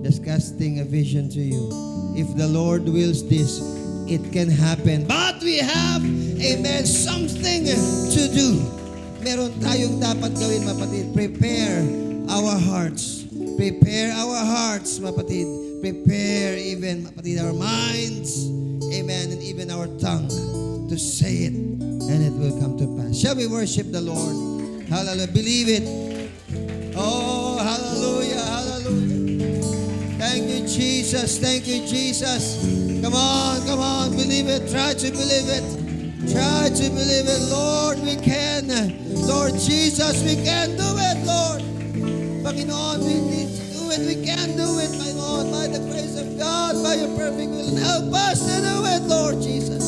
Just casting a vision to you. If the Lord wills this, it can happen. But we have, amen, something to do. Meron tayong dapat gawin, mapatid. Prepare our hearts. Prepare our hearts, mapatid. Prepare even, mapatid, our minds, amen, and even our tongue to say it, and it will come to pass. Shall we worship the Lord? Hallelujah. Believe it. Oh, hallelujah, hallelujah. Thank you, Jesus. Thank you, Jesus. Come on, believe it. Try to believe it. Try to believe it. Lord, we can. Lord Jesus, we can do it, Lord. Panginoon, we need to do it. We can do it, Panginoon, by the grace of God, by your perfect will. Help us to do it, Lord Jesus.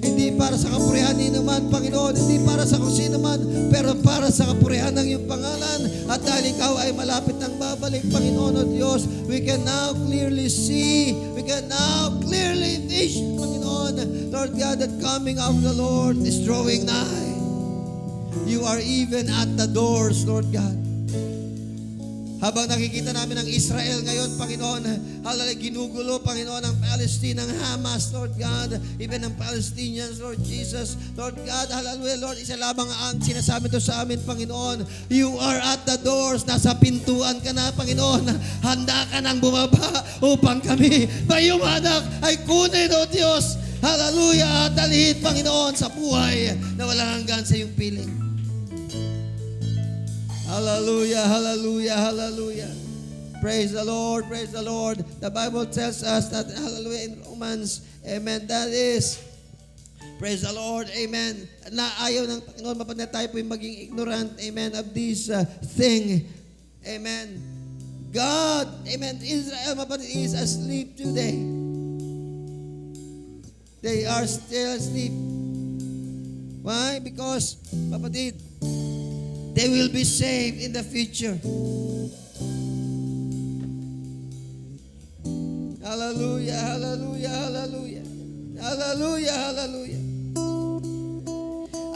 Hindi para sa kapurihan ni naman, Panginoon, hindi para sa kung sino man, pero para sa kapurihan ng iyong pangalan. At dahil ikaw ay malapit nang babalik, Panginoon o Diyos, we can now clearly see, we can now clearly vision, Panginoon, Lord God, that coming of the Lord is drawing nigh. You are even at the doors, Lord God. Habang nakikita namin ang Israel ngayon, Panginoon, hallelujah, ginugulo, Panginoon, ang Palestine, ang Hamas, Lord God, even ang Palestinians, Lord Jesus, Lord God, hallelujah, Lord, isa lamang ang sinasabi to sa amin, Panginoon, you are at the doors, nasa pintuan ka na, Panginoon, handa ka nang bumaba upang kami, bayumanak ay kunin, O Diyos, hallelujah, at dalhin, Panginoon, sa buhay na walang hanggan sa iyong piling. Hallelujah, hallelujah, hallelujah. Praise the Lord, praise the Lord. The Bible tells us that, hallelujah, in Romans, amen, that is, praise the Lord, amen, na ayaw ng Panginoon, mapagna tayo po yung maging ignorant, amen, of this thing, amen. God, amen, Israel, mapagna is asleep today. They are still asleep. Why? Because, mapatid, they will be saved in the future. Hallelujah, hallelujah, hallelujah. Hallelujah, hallelujah.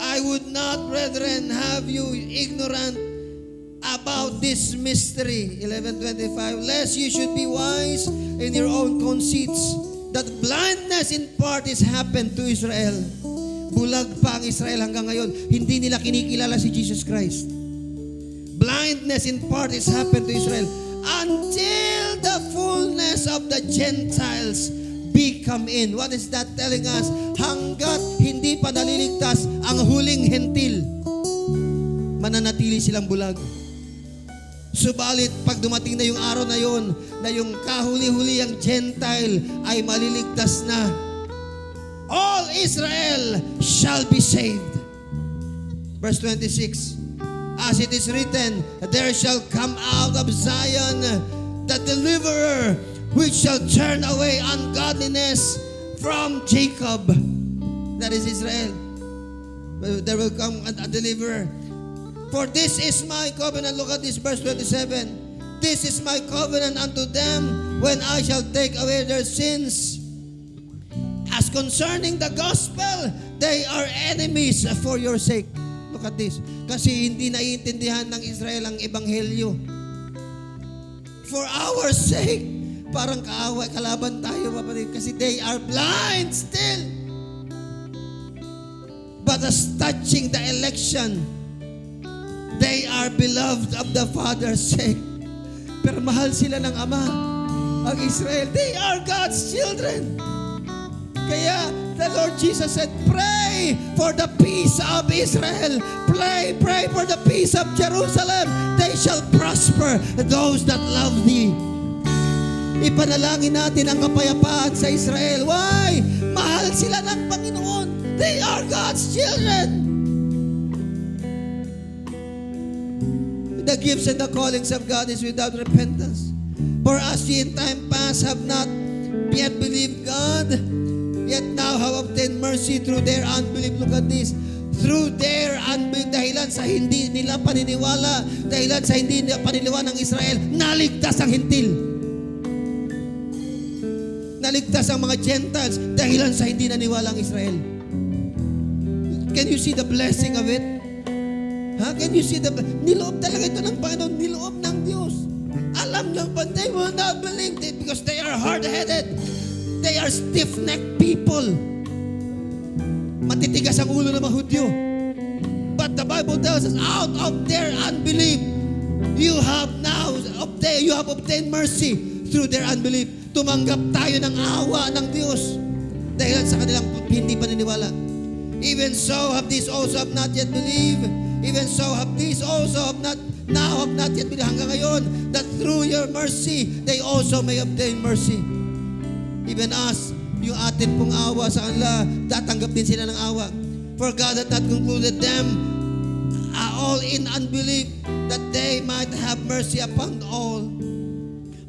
I would not, brethren, have you ignorant about this mystery, 11:25, lest you should be wise in your own conceits, that blindness in part is happened to Israel. Bulag pa ang Israel hanggang ngayon. Hindi nila kinikilala si Jesus Christ. Blindness in part is happened to Israel until the fullness of the Gentiles be come in. What is that telling us? Hanggat hindi pa naliligtas ang huling hentil, mananatili silang bulag. Subalit, pag dumating na yung araw na yon, na yung kahuli-huli ang Gentile ay maliligtas na, all Israel shall be saved. Verse 26, as it is written, there shall come out of Zion the deliverer, which shall turn away ungodliness from Jacob. That is Israel. There will come a deliverer. For this is my covenant. Look at this, verse 27. This is my covenant unto them when I shall take away their sins. As concerning the gospel, they are enemies for your sake. Look at this. Kasi hindi naiintindihan ng Israel ang ebanghelyo. For our sake, parang kaaway, kalaban tayo, kapatid. Kasi they are blind still. But as touching the election, they are beloved of the Father's sake. Pero mahal sila ng Ama. Ang Israel, they are God's children. Kaya the Lord Jesus said, pray for the peace of Israel. Pray for the peace of Jerusalem. They shall prosper, those that love thee. Ipanalangin natin ang kapayapaan sa Israel. Why? Mahal sila ng Panginoon. They are God's children. The gifts and the callings of God is without repentance. For as ye in time past have not yet believed God, yet now have obtained mercy through their unbelief. Look at this. Through their unbelief, dahilan sa hindi nila paniniwala, dahilan sa hindi nila paniniwala ng Israel, naligtas ang hintil. naligtas ang mga Gentiles dahilan sa hindi naniwalang Israel. Can you see the blessing of it? Can you see niloob talaga ito ng Panginoon, niloob ng Diyos. Alam lang pa, they will not believe it because they are hard-headed. They are stiff-necked people. Matitigas ang ulo ng mga Hudyo. But the Bible tells us, out of their unbelief, you have obtained mercy through their unbelief. Tumanggap tayo ng awa ng Diyos dahil sa kanilang hindi paniniwala. Even so have these also have not yet believed. Even so have these also have not yet believed. Hanggang ngayon, that through your mercy, they also may obtain mercy. Even us, yung atin pong awa sa kanila, tatanggap din sila ng awa. For God had not concluded them all in unbelief, that they might have mercy upon all.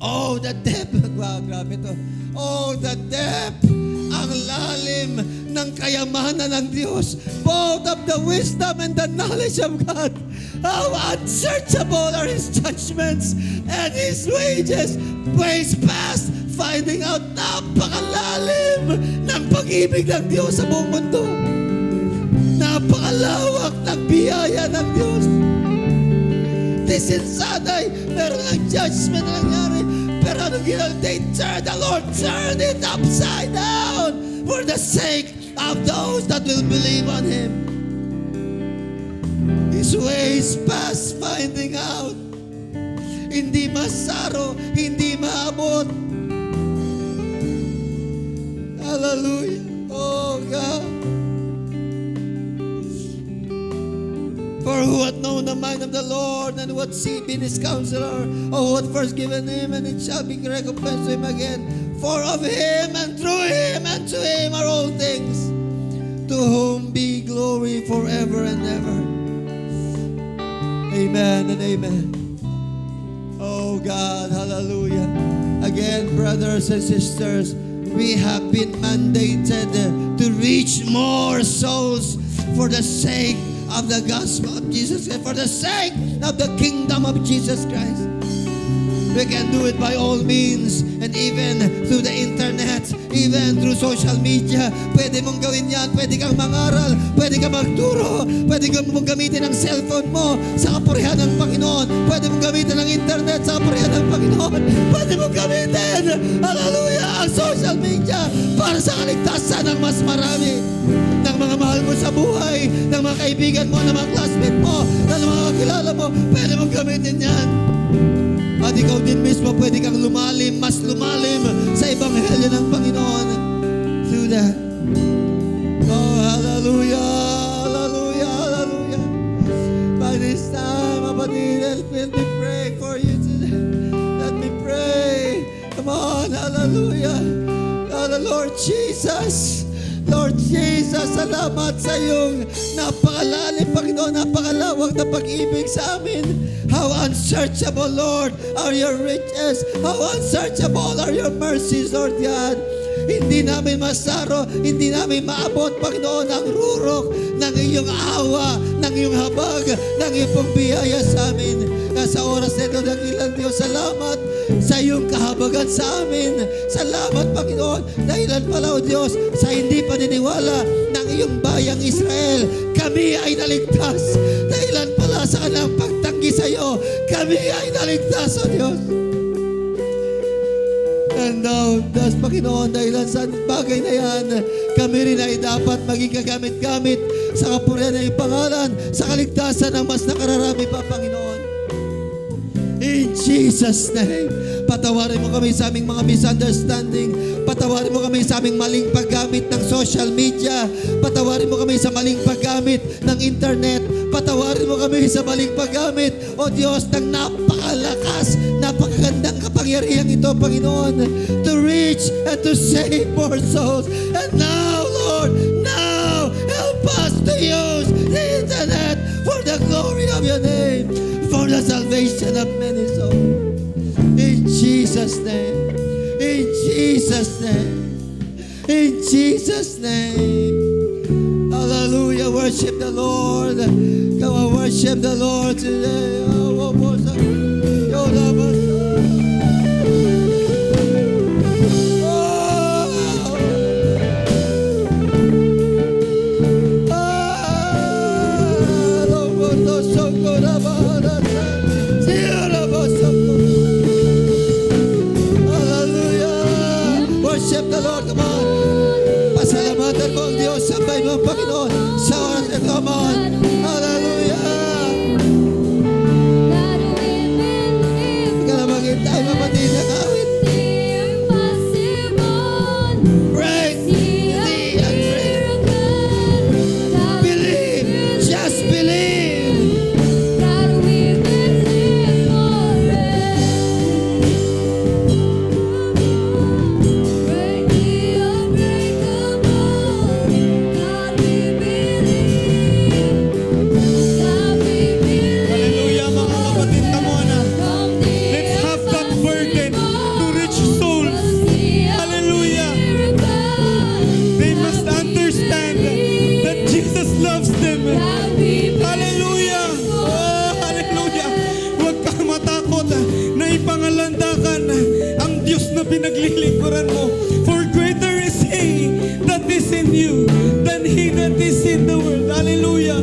Oh, the depth. Wow, grabe to. Oh, the depth. Ang lalim ng kayamanan ng Diyos. Both of the wisdom and the knowledge of God. How unsearchable are His judgments and His ways past finding out. Napakalalim ng pag-ibig ng Diyos sa buong mundo. Napakalawak ng biyaya ng Diyos. This insanay, meron ng judgment na nangyari. Pero ano ginawa? The Lord turned it upside down for the sake of those that will believe on Him. His ways past finding out. Hindi masaro, hindi maabot. Hallelujah. Oh God. For who hath known the mind of the Lord, and what he been his counselor, or who hath first given him, and it shall be recompensed to him again. For of him, and through him, and to him are all things, to whom be glory forever and ever. Amen and amen. Oh God, hallelujah. Again, brothers and sisters, we have been mandated to reach more souls for the sake of the gospel of Jesus Christ, for the sake of the kingdom of Jesus Christ. We can do it by all means, and even through the internet, even through social media. Pwede mong gawin yan, pwede kang mangaral, pwede kang magturo, pwede mong gamitin ang cellphone mo sa kapurihan ng Panginoon, pwede mong gamitin ang internet sa kapurihan ng Panginoon, pwede mong gamitin, hallelujah, ang social media para sa kaligtasan ng mas marami, ng mga mahal mo sa buhay, ng mga kaibigan mo, ng mga classmate mo, ng mga kakilala mo. Pwede mong gamitin yan. At ikaw din mismo, pwede kang lumalim, mas lumalim sa Ebanghelyo ng Panginoon through that. Oh, hallelujah, hallelujah, hallelujah. By this time, kapatid, let me pray for you today. Let me pray. Come on, hallelujah. Oh, the Lord Jesus. Lord Jesus, salamat sa iyong napakalalim, Panginoon, napakalawak na pag-ibig sa amin. How unsearchable, Lord, are your riches. How unsearchable are your mercies, Lord God. Hindi namin masaro, hindi namin maabot, Panginoon, ang rurok ng iyong awa, ng iyong habag, ng iyong pong biyaya sa amin. Sa oras na ito, dakilang Diyos, salamat sa iyong kahabagan sa amin. Salamat, Panginoon, dahilan pala, O Diyos, sa hindi paniniwala ng iyong bayang Israel, kami ay naligtas. Dahilan pala sa kanilang pagtanggi sa iyo, kami ay naligtas, O Diyos. And now, das Panginoon, dahilan sa bagay na yan, kami rin ay dapat maging kagamit-gamit sa kapurihan ng iyong pangalan, sa kaligtasan ng mas nakararami pa, Panginoon. In Jesus' name, patawarin mo kami sa aming mga misunderstanding. Patawarin mo kami sa aming maling paggamit ng social media. Patawarin mo kami sa maling paggamit ng internet. Patawarin mo kami sa maling paggamit, O Diyos, ng napakalakas, napakagandang kapangyarihan ito, Panginoon, to reach and to save more souls. And now, Lord, now, help us to use the internet for the glory of your name, for the salvation of many souls. In Jesus' name. In Jesus' name. In Jesus' name. Hallelujah. Worship the Lord. Come on, worship the Lord today. Oh, Worship the Lord. Come on. Pasalamatan mo ang Diyos. Sabay mo ang Panginoon. Sa oras na ito. Come on. Hallelujah. Ika na maghintay, mapatid na kawit. Break the unbreakable. Believe. Just believe. Hallelujah, mga kapatid, tamo na. Let's have that burden to reach souls. Hallelujah. They must understand that Jesus loves them. Hallelujah. Oh, hallelujah. Huwag kang matakot na ipangalandakan ang Diyos na pinaglilingkuran mo. For greater is He that is in you than he that is in the world. Hallelujah.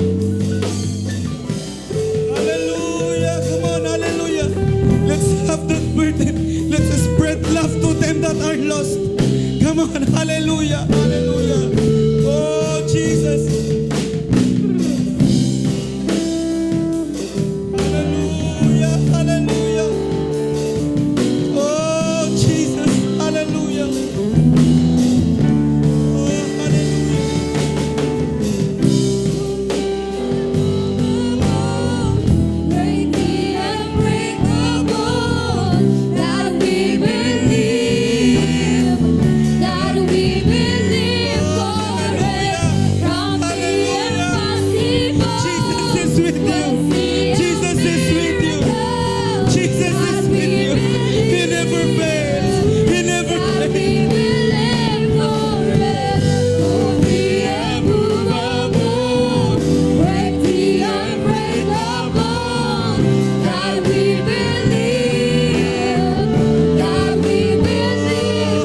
Hallelujah. Come on, hallelujah. Let's have that burden. Let's spread love to them that are lost. Come on, hallelujah. Hallelujah. Oh, Jesus. Hallelujah. Hallelujah. Oh, Jesus. Hallelujah. Oh, hallelujah. Break the unbreakable, that we believe for it. From the impossible, Jesus is with you. Jesus is with you. Jesus is with you. He never fails. He never that we fails. believe for it. From the immovable, break the unbreakable, that we believe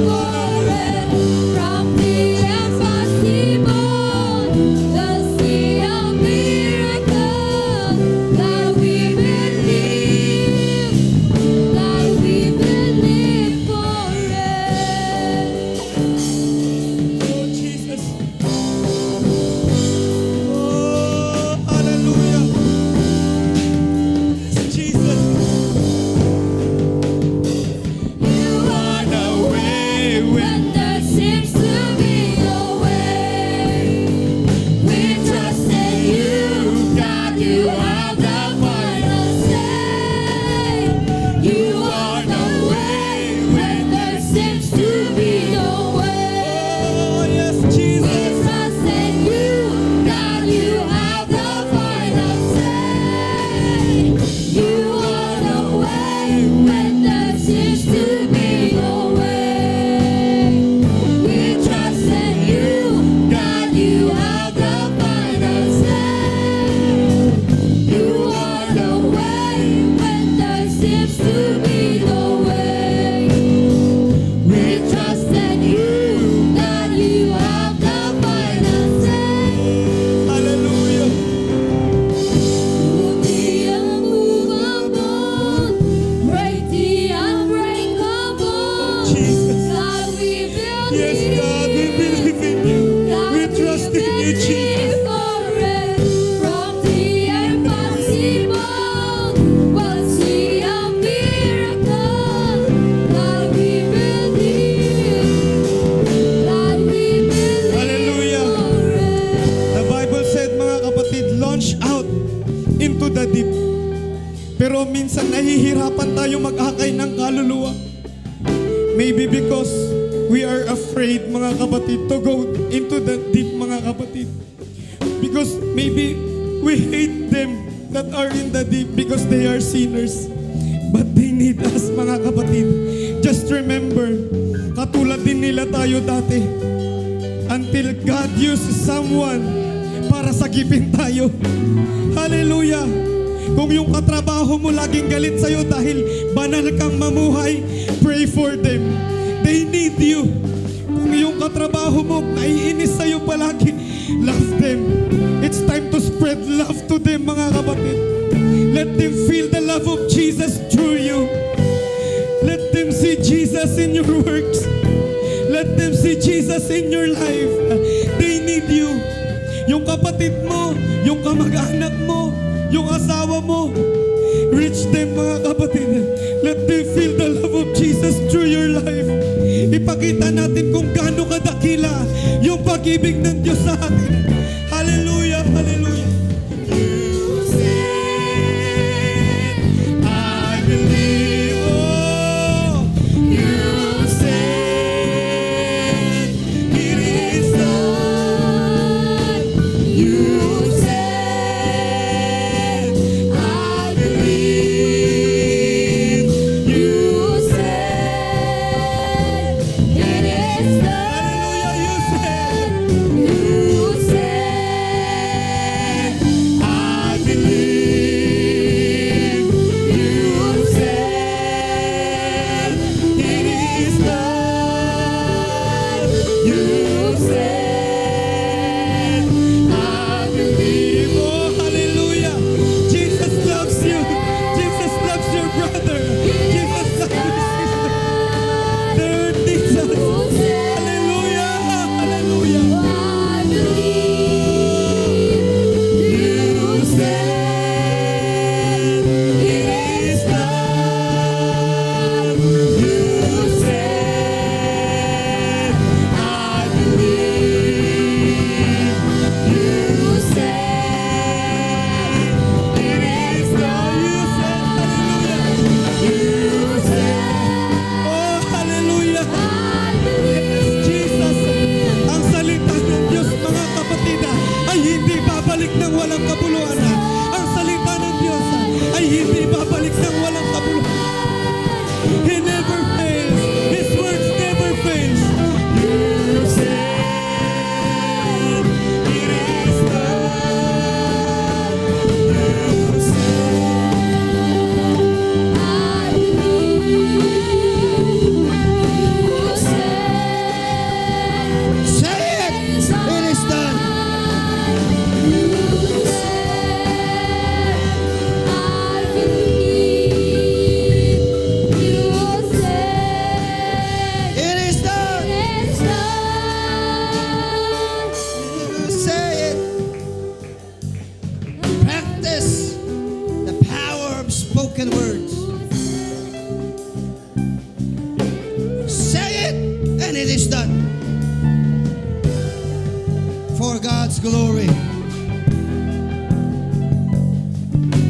for it. From the impossible, the sea of miracle, that we believe for it. Oh, Jesus. Oh, hallelujah. Jesus. You are the way when there seems to be no way. We trust in you, God. You have the final say. You are the way when there seems to be no way. Oh, yes, We Jesus. trust in you, God. You have the final say. You are the way when there seems to be no way. We trust in you, God. You have the final say. You are the way when there seems to be no way. We trust in you, God. You have the final say. Hallelujah. Move the unmovable, break the unbreakable. Jesus. God, we believe. Yes, God, we believe in you. God, We trust in you, believe Jesus. for it. From the impossible, we'll see a miracle. God, we believe. God, we believe Hallelujah. for it. The Bible said, mga kapatid, launch out into the deep. Pero minsan nahihirapan tayo mag-akay ng kaluluwa. Maybe because we are afraid, mga kapatid, to go into the deep, mga kapatid. Because maybe we hate them that are in the deep because they are sinners. But they need us, mga kapatid. Just remember, katulad din nila tayo dati. Until God uses someone para sagipin tayo. Hallelujah! Kung yung katrabaho mo laging galit sa'yo dahil banal kang mamuhay, pray for them. They need you. Kung yung katrabaho mo naiinis sa'yo palagi, love them. It's time to spread love to them, mga kapatid. Let them feel the love of Jesus through you. Let them see Jesus in your works. Let Let them see Jesus in your life. They need you. Yung kapatid mo, yung kamag-anak mo, yung asawa mo, reach them mga kapatid. Let them feel the love of Jesus through your life. Ipakita natin kung gaano kadakila yung pag-ibig ng Diyos sa atin. Hallelujah, hallelujah. You said, I believe. Oh, you said, it is done. You said, I believe. You said, it is done. Hallelujah, you said, You said, I believe. You said, it is done. You said, I believe. Oh, hallelujah. Jesus loves you. Jesus loves your brother. Jesus loves your sister. They're Jesus. Hallelujah. Hallelujah. I believe. You said, it is done. You said, I believe. You said, it is done. You said, oh, hallelujah. Yes, Jesus. Ang salita ng Diyos, mga kapatid, ay hindi babalik ng walang kabuluhan. Ang salita ng Diyos ay hindi babalik ng walang kabuluhan. He never fails. His words never fails. You said, it is done. You said, I believe. You said, Say it! It is done. You said, I believe. You said, It is done. it's done. Say it. Practice the power of spoken words. Say it, and it is done. For God's glory.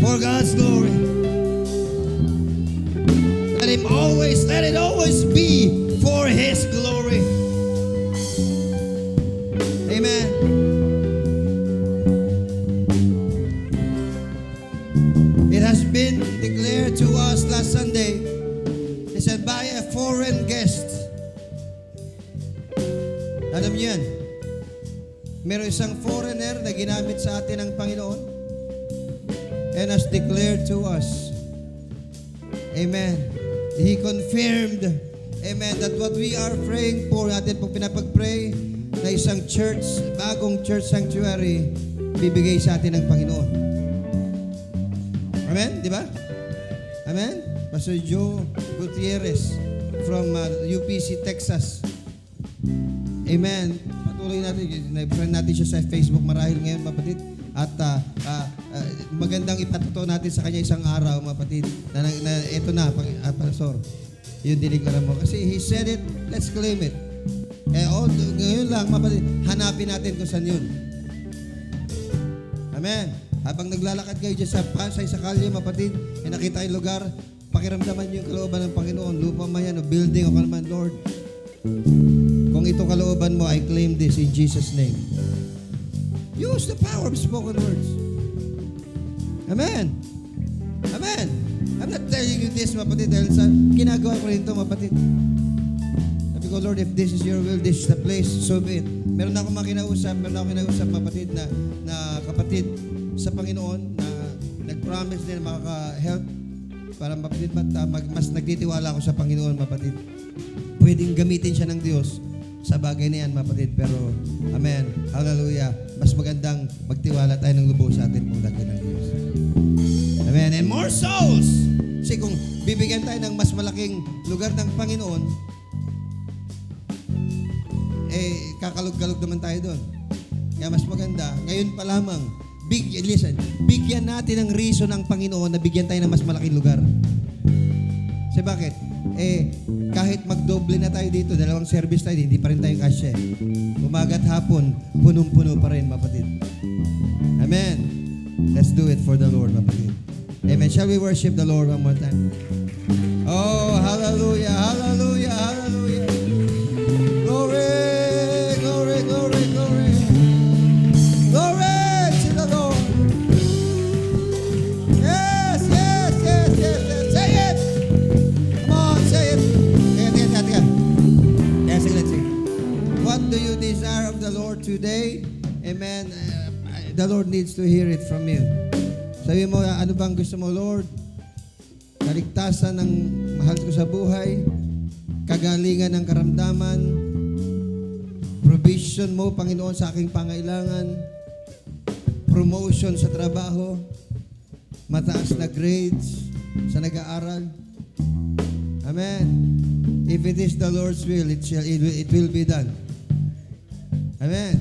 For God's glory. Let it always be for His glory. Amen. It has been declared to us last Sunday. It said by a foreign guest. Alam niyo yan? Meron isang foreigner na ginamit sa atin ng Panginoon and has declared to us. Amen. He confirmed, amen, that what we are praying for, natin pong pinapag-pray na isang church, bagong church sanctuary, bibigay sa atin ng Panginoon. Amen? Di ba? Amen? Pastor Joe Gutierrez from UPC, Texas. Amen. Patuloy natin. Na-friend natin siya sa Facebook marahil ngayon, kapatid. At magandang ipatuto natin sa kanya isang araw, kapatid. Na ito na, Pastor. Yung diniklara mo. Kasi he said it, let's claim it. Ngayon lang, kapatid, hanapin natin kung saan yun. Amen. Habang naglalakad kayo dyan sa Pasay, sa kalye, kapatid, nakita yung lugar, pakiramdaman yung kalooban ng Panginoon. Lupa man yan, o building, o kalaman, Lord. Kung ito kalooban mo, I claim this in Jesus' name. Use the power of spoken words. Amen. Amen. I'm not telling you this, mapatid, dahil sa ginagawa ko rin ito, mapatid. Sabi ko, Lord, if this is your will, this is the place, so be it. Meron akong kinausap, mapatid, na kapatid sa Panginoon na nag-promise din na makaka-help para mapatid, mas nagtitiwala ako sa Panginoon, mapatid. Pwedeng gamitin siya ng Diyos sa bagay na yan, mapatid. Pero, amen, hallelujah, mas magandang magtiwala tayo ng lubos sa atin pong laki ng Diyos. Amen. And more souls. Kasi kung bibigyan tayo ng mas malaking lugar ng Panginoon, kakalog-kalog naman tayo doon. Kaya mas maganda, ngayon pa lamang, bigyan natin ng reason ng Panginoon na bigyan tayo ng mas malaking lugar. Kasi bakit? Kahit magdoble na tayo dito, 2 service tayo, hindi pa rin tayo kasya. Umaga at hapon, punong-puno pa rin, mapatid. Amen. Let's do it for the Lord, mapatid. Amen. Shall we worship the Lord one more time? Oh, hallelujah, hallelujah, hallelujah. Glory, glory, glory, glory. Glory to the Lord. Yes, yes, yes, yes, yes. Say it. Come on, say it. Teka. Yes, let's sing. What do you desire of the Lord today? Amen. The Lord needs to hear it from you. Sabi mo, ano bang gusto mo, Lord? Kaligtasan ng mahal ko sa buhay, kagalingan ng karamdaman, provision mo, Panginoon, sa aking pangailangan, promotion sa trabaho, mataas na grades sa nag-aaral. Amen. If it is the Lord's will, it will be done. Amen.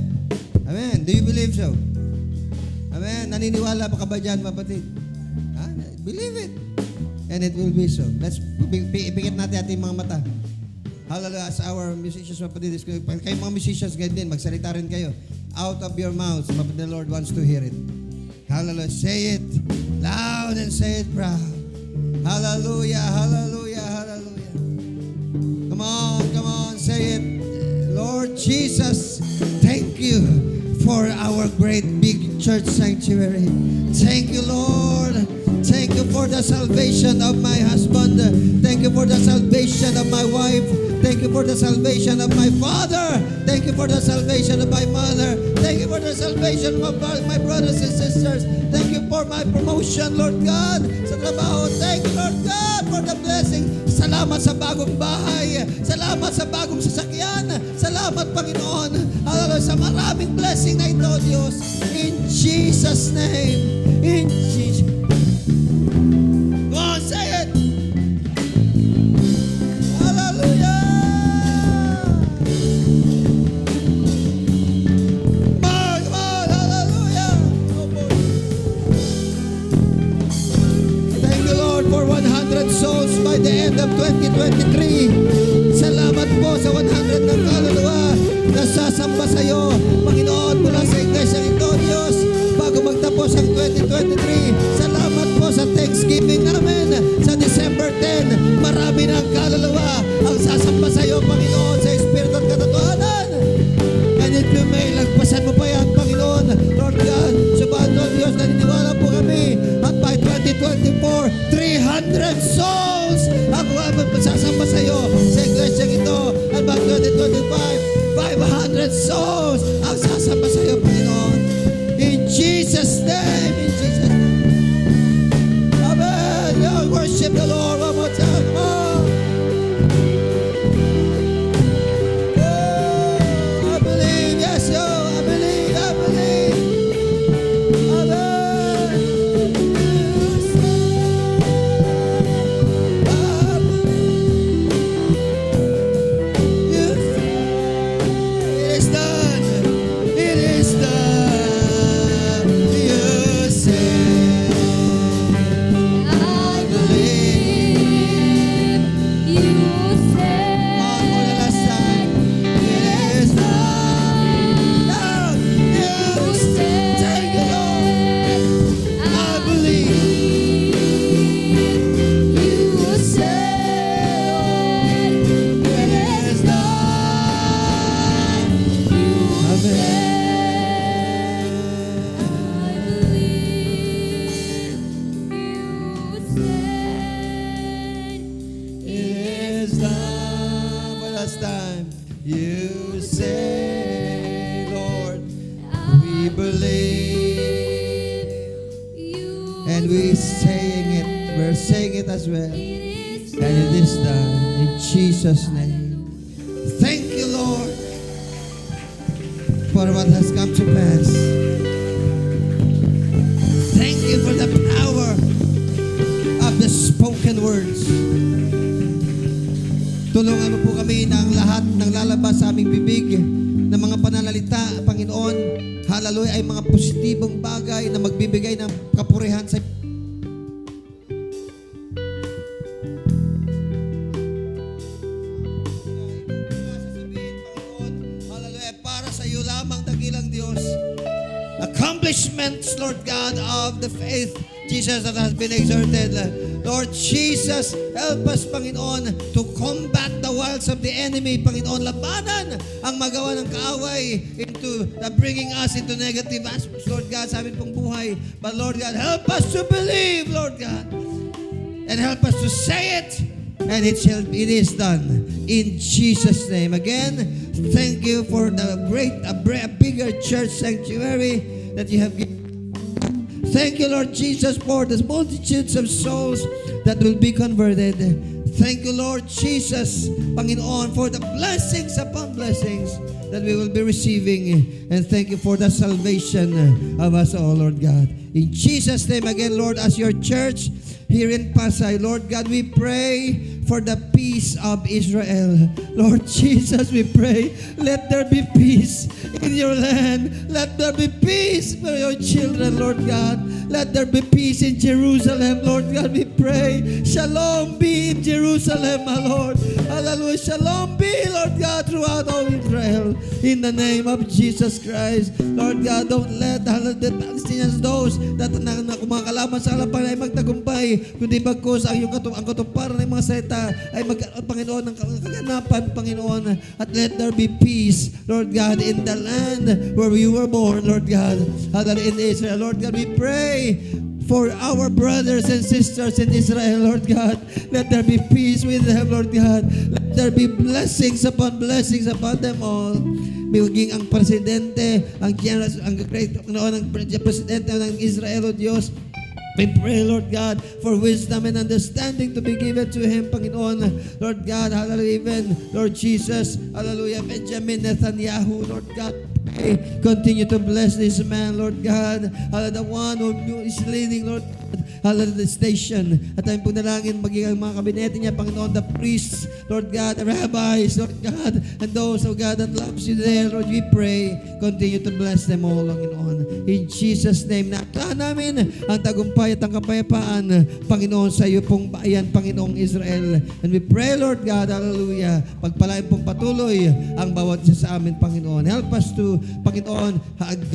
Amen. Do you believe so? Amen. Naniniwala pa ka ba dyan, mapatid? Believe it. And it will be so. Let's ipikit natin ating mga mata. Hallelujah. As our musicians, mapatid, kayo mga musicians, ganyan din, magsalita rin kayo. Out of your mouths, mapatid, the Lord wants to hear it. Hallelujah. Say it loud and say it proud. Hallelujah, hallelujah, hallelujah. Come on, say it. Lord Jesus, thank you for our great big church sanctuary. Thank you, Lord. Thank you for the salvation of my husband. Thank you for the salvation of my wife. Thank you for the salvation of my father. Thank you for the salvation of my mother. Thank you for the salvation of my brothers and sisters. Thank you for my promotion, Lord God, sa trabaho. Thank you, Lord God, for the blessing. Salamat sa bagong bahay. Salamat sa bagong sasakyan. Salamat, Panginoon. Hallelujah, sa maraming blessing na ito, Diyos. In Jesus' name. In Jesus' name. Go on, say it. Hallelujah. Come on, hallelujah. Thank you, Lord, for 100 souls by the end of 2023. Salamat po sa 100 ng kaluluwa na sasamba sa iyo, Panginoon, mula sa iglesia ito, Diyos, bago magtapos ang 2023. Salamat po sa Thanksgiving namin sa December 10. Marami ng kaluluwa ang sasamba sa iyo, Panginoon, sa Espiritu at katotohanan. And if you may, lagpasan mo pa yan, Panginoon, Lord God, subahan mo, Diyos, naniniwala po kami at by 2024, 300 souls ang sasamba sa iyo sa iglesia ito. And by 2025, 500 souls ang sasamba sa iyo, Panginoon. In Jesus' name, in Jesus' name. Amen. Now worship the Lord one more time. Come on. Oh, I believe. Yes, yo. I believe. I believe. Amen. Yes. It is done. It is done. You say. I believe you said On for the last time. It is done. Now, you say. Thank you, Lord. I believe. you said it is done. You said I believe you said It is done. For the last time. You say, Lord, we believe. you And we saying it. We're saying it as well. it is And it is done in Jesus' name. Thank you, Lord, for what has come to pass. Thank you for the power of the spoken words. Tulungan mo po kami na ang lahat ng lalabas sa aming bibig na mga pananalita, Panginoon, hallelujah, ay mga positibong bagay na magbibigay ng kapurihan sa hallelujah, para sa iyo lamang, dakilang Diyos. Accomplishments, Lord God, of the faith, Jesus, that has been exerted. Lord Jesus, help us, Panginoon, to combat the wiles of the enemy. Panginoon, labanan ang magawa ng kaaway into bringing us into negative aspects, Lord God, sa aming pong buhay. But Lord God, help us to believe, Lord God, and help us to say it, and it is done. In Jesus' name. Again, thank you for the bigger church sanctuary that you have given. Thank you, Lord Jesus, for the multitudes of souls that will be converted. Thank you, Lord Jesus, Panginoon, for the blessings upon blessings that we will be receiving. And thank you for the salvation of us all, Lord God. In Jesus' name again, Lord, as your church here in Pasay, Lord God, we pray for the peace of Israel. Lord Jesus, we pray, let there be peace in your land. Let there be peace for your children, Lord God. Let there be peace in Jerusalem, Lord God, we pray. Shalom be in Jerusalem, my Lord. Hallelujah. Shalom be, Lord God, throughout all Israel. In the name of Jesus Christ. Lord God, don't let the Palestinians, those that kumakalaban sa halapan ay magtagumpay, kundi bagkus ang katuparan ng mga salita ay Panginoon, ng kaganapan, Panginoon. At let there be peace, Lord God, in the land where we were born, Lord God. Hallelujah, in Israel, Lord God, we pray for our brothers and sisters in Israel, Lord God. Let there be peace with them, Lord God. Let there be blessings upon them all. Maging ang presidente, ang presidente ng Israel, O Diyos, we pray, Lord God, for wisdom and understanding to be given to him, Panginoon. Lord God, hallelujah, even, Lord Jesus, hallelujah, Benjamin Netanyahu, Lord God, continue to bless this man, Lord God. Hallelujah, the one who is leading, Lord God, hallelujah, the station. At tayong panalangin, maging ang mga kabinete niya, Panginoon, the priests, Lord God, the rabbis, Lord God, and those, oh God, that loves you there, Lord, we pray, continue to bless them all, Panginoon. In Jesus' name, nakita namin ang tagumpay at ang kapayapaan, Panginoon, sa iyo pong bayan, Panginoong Israel. And we pray, Lord God, hallelujah, pagpalain pong patuloy ang bawat isa sa amin, Panginoon. Help us to, Panginoon,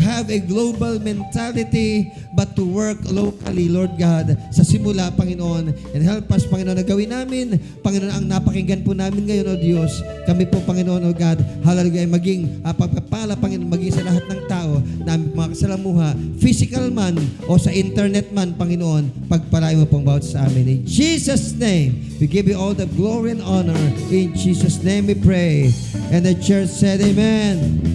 have a global mentality but to work locally, Lord God, sa simula, Panginoon. And help us, Panginoon, na gawin namin, Panginoon, ang napakinggan po namin ngayon, O Diyos. Kami po, Panginoon, O God, hallelujah, ay maging pagpapala, Panginoon, maging sa lahat ng tao na mga kasalamuha, physical man o sa internet man, Panginoon, pagpalain mo pong bawat sa amin. In Jesus' name, we give you all the glory and honor. In Jesus' name we pray. And the church said, Amen.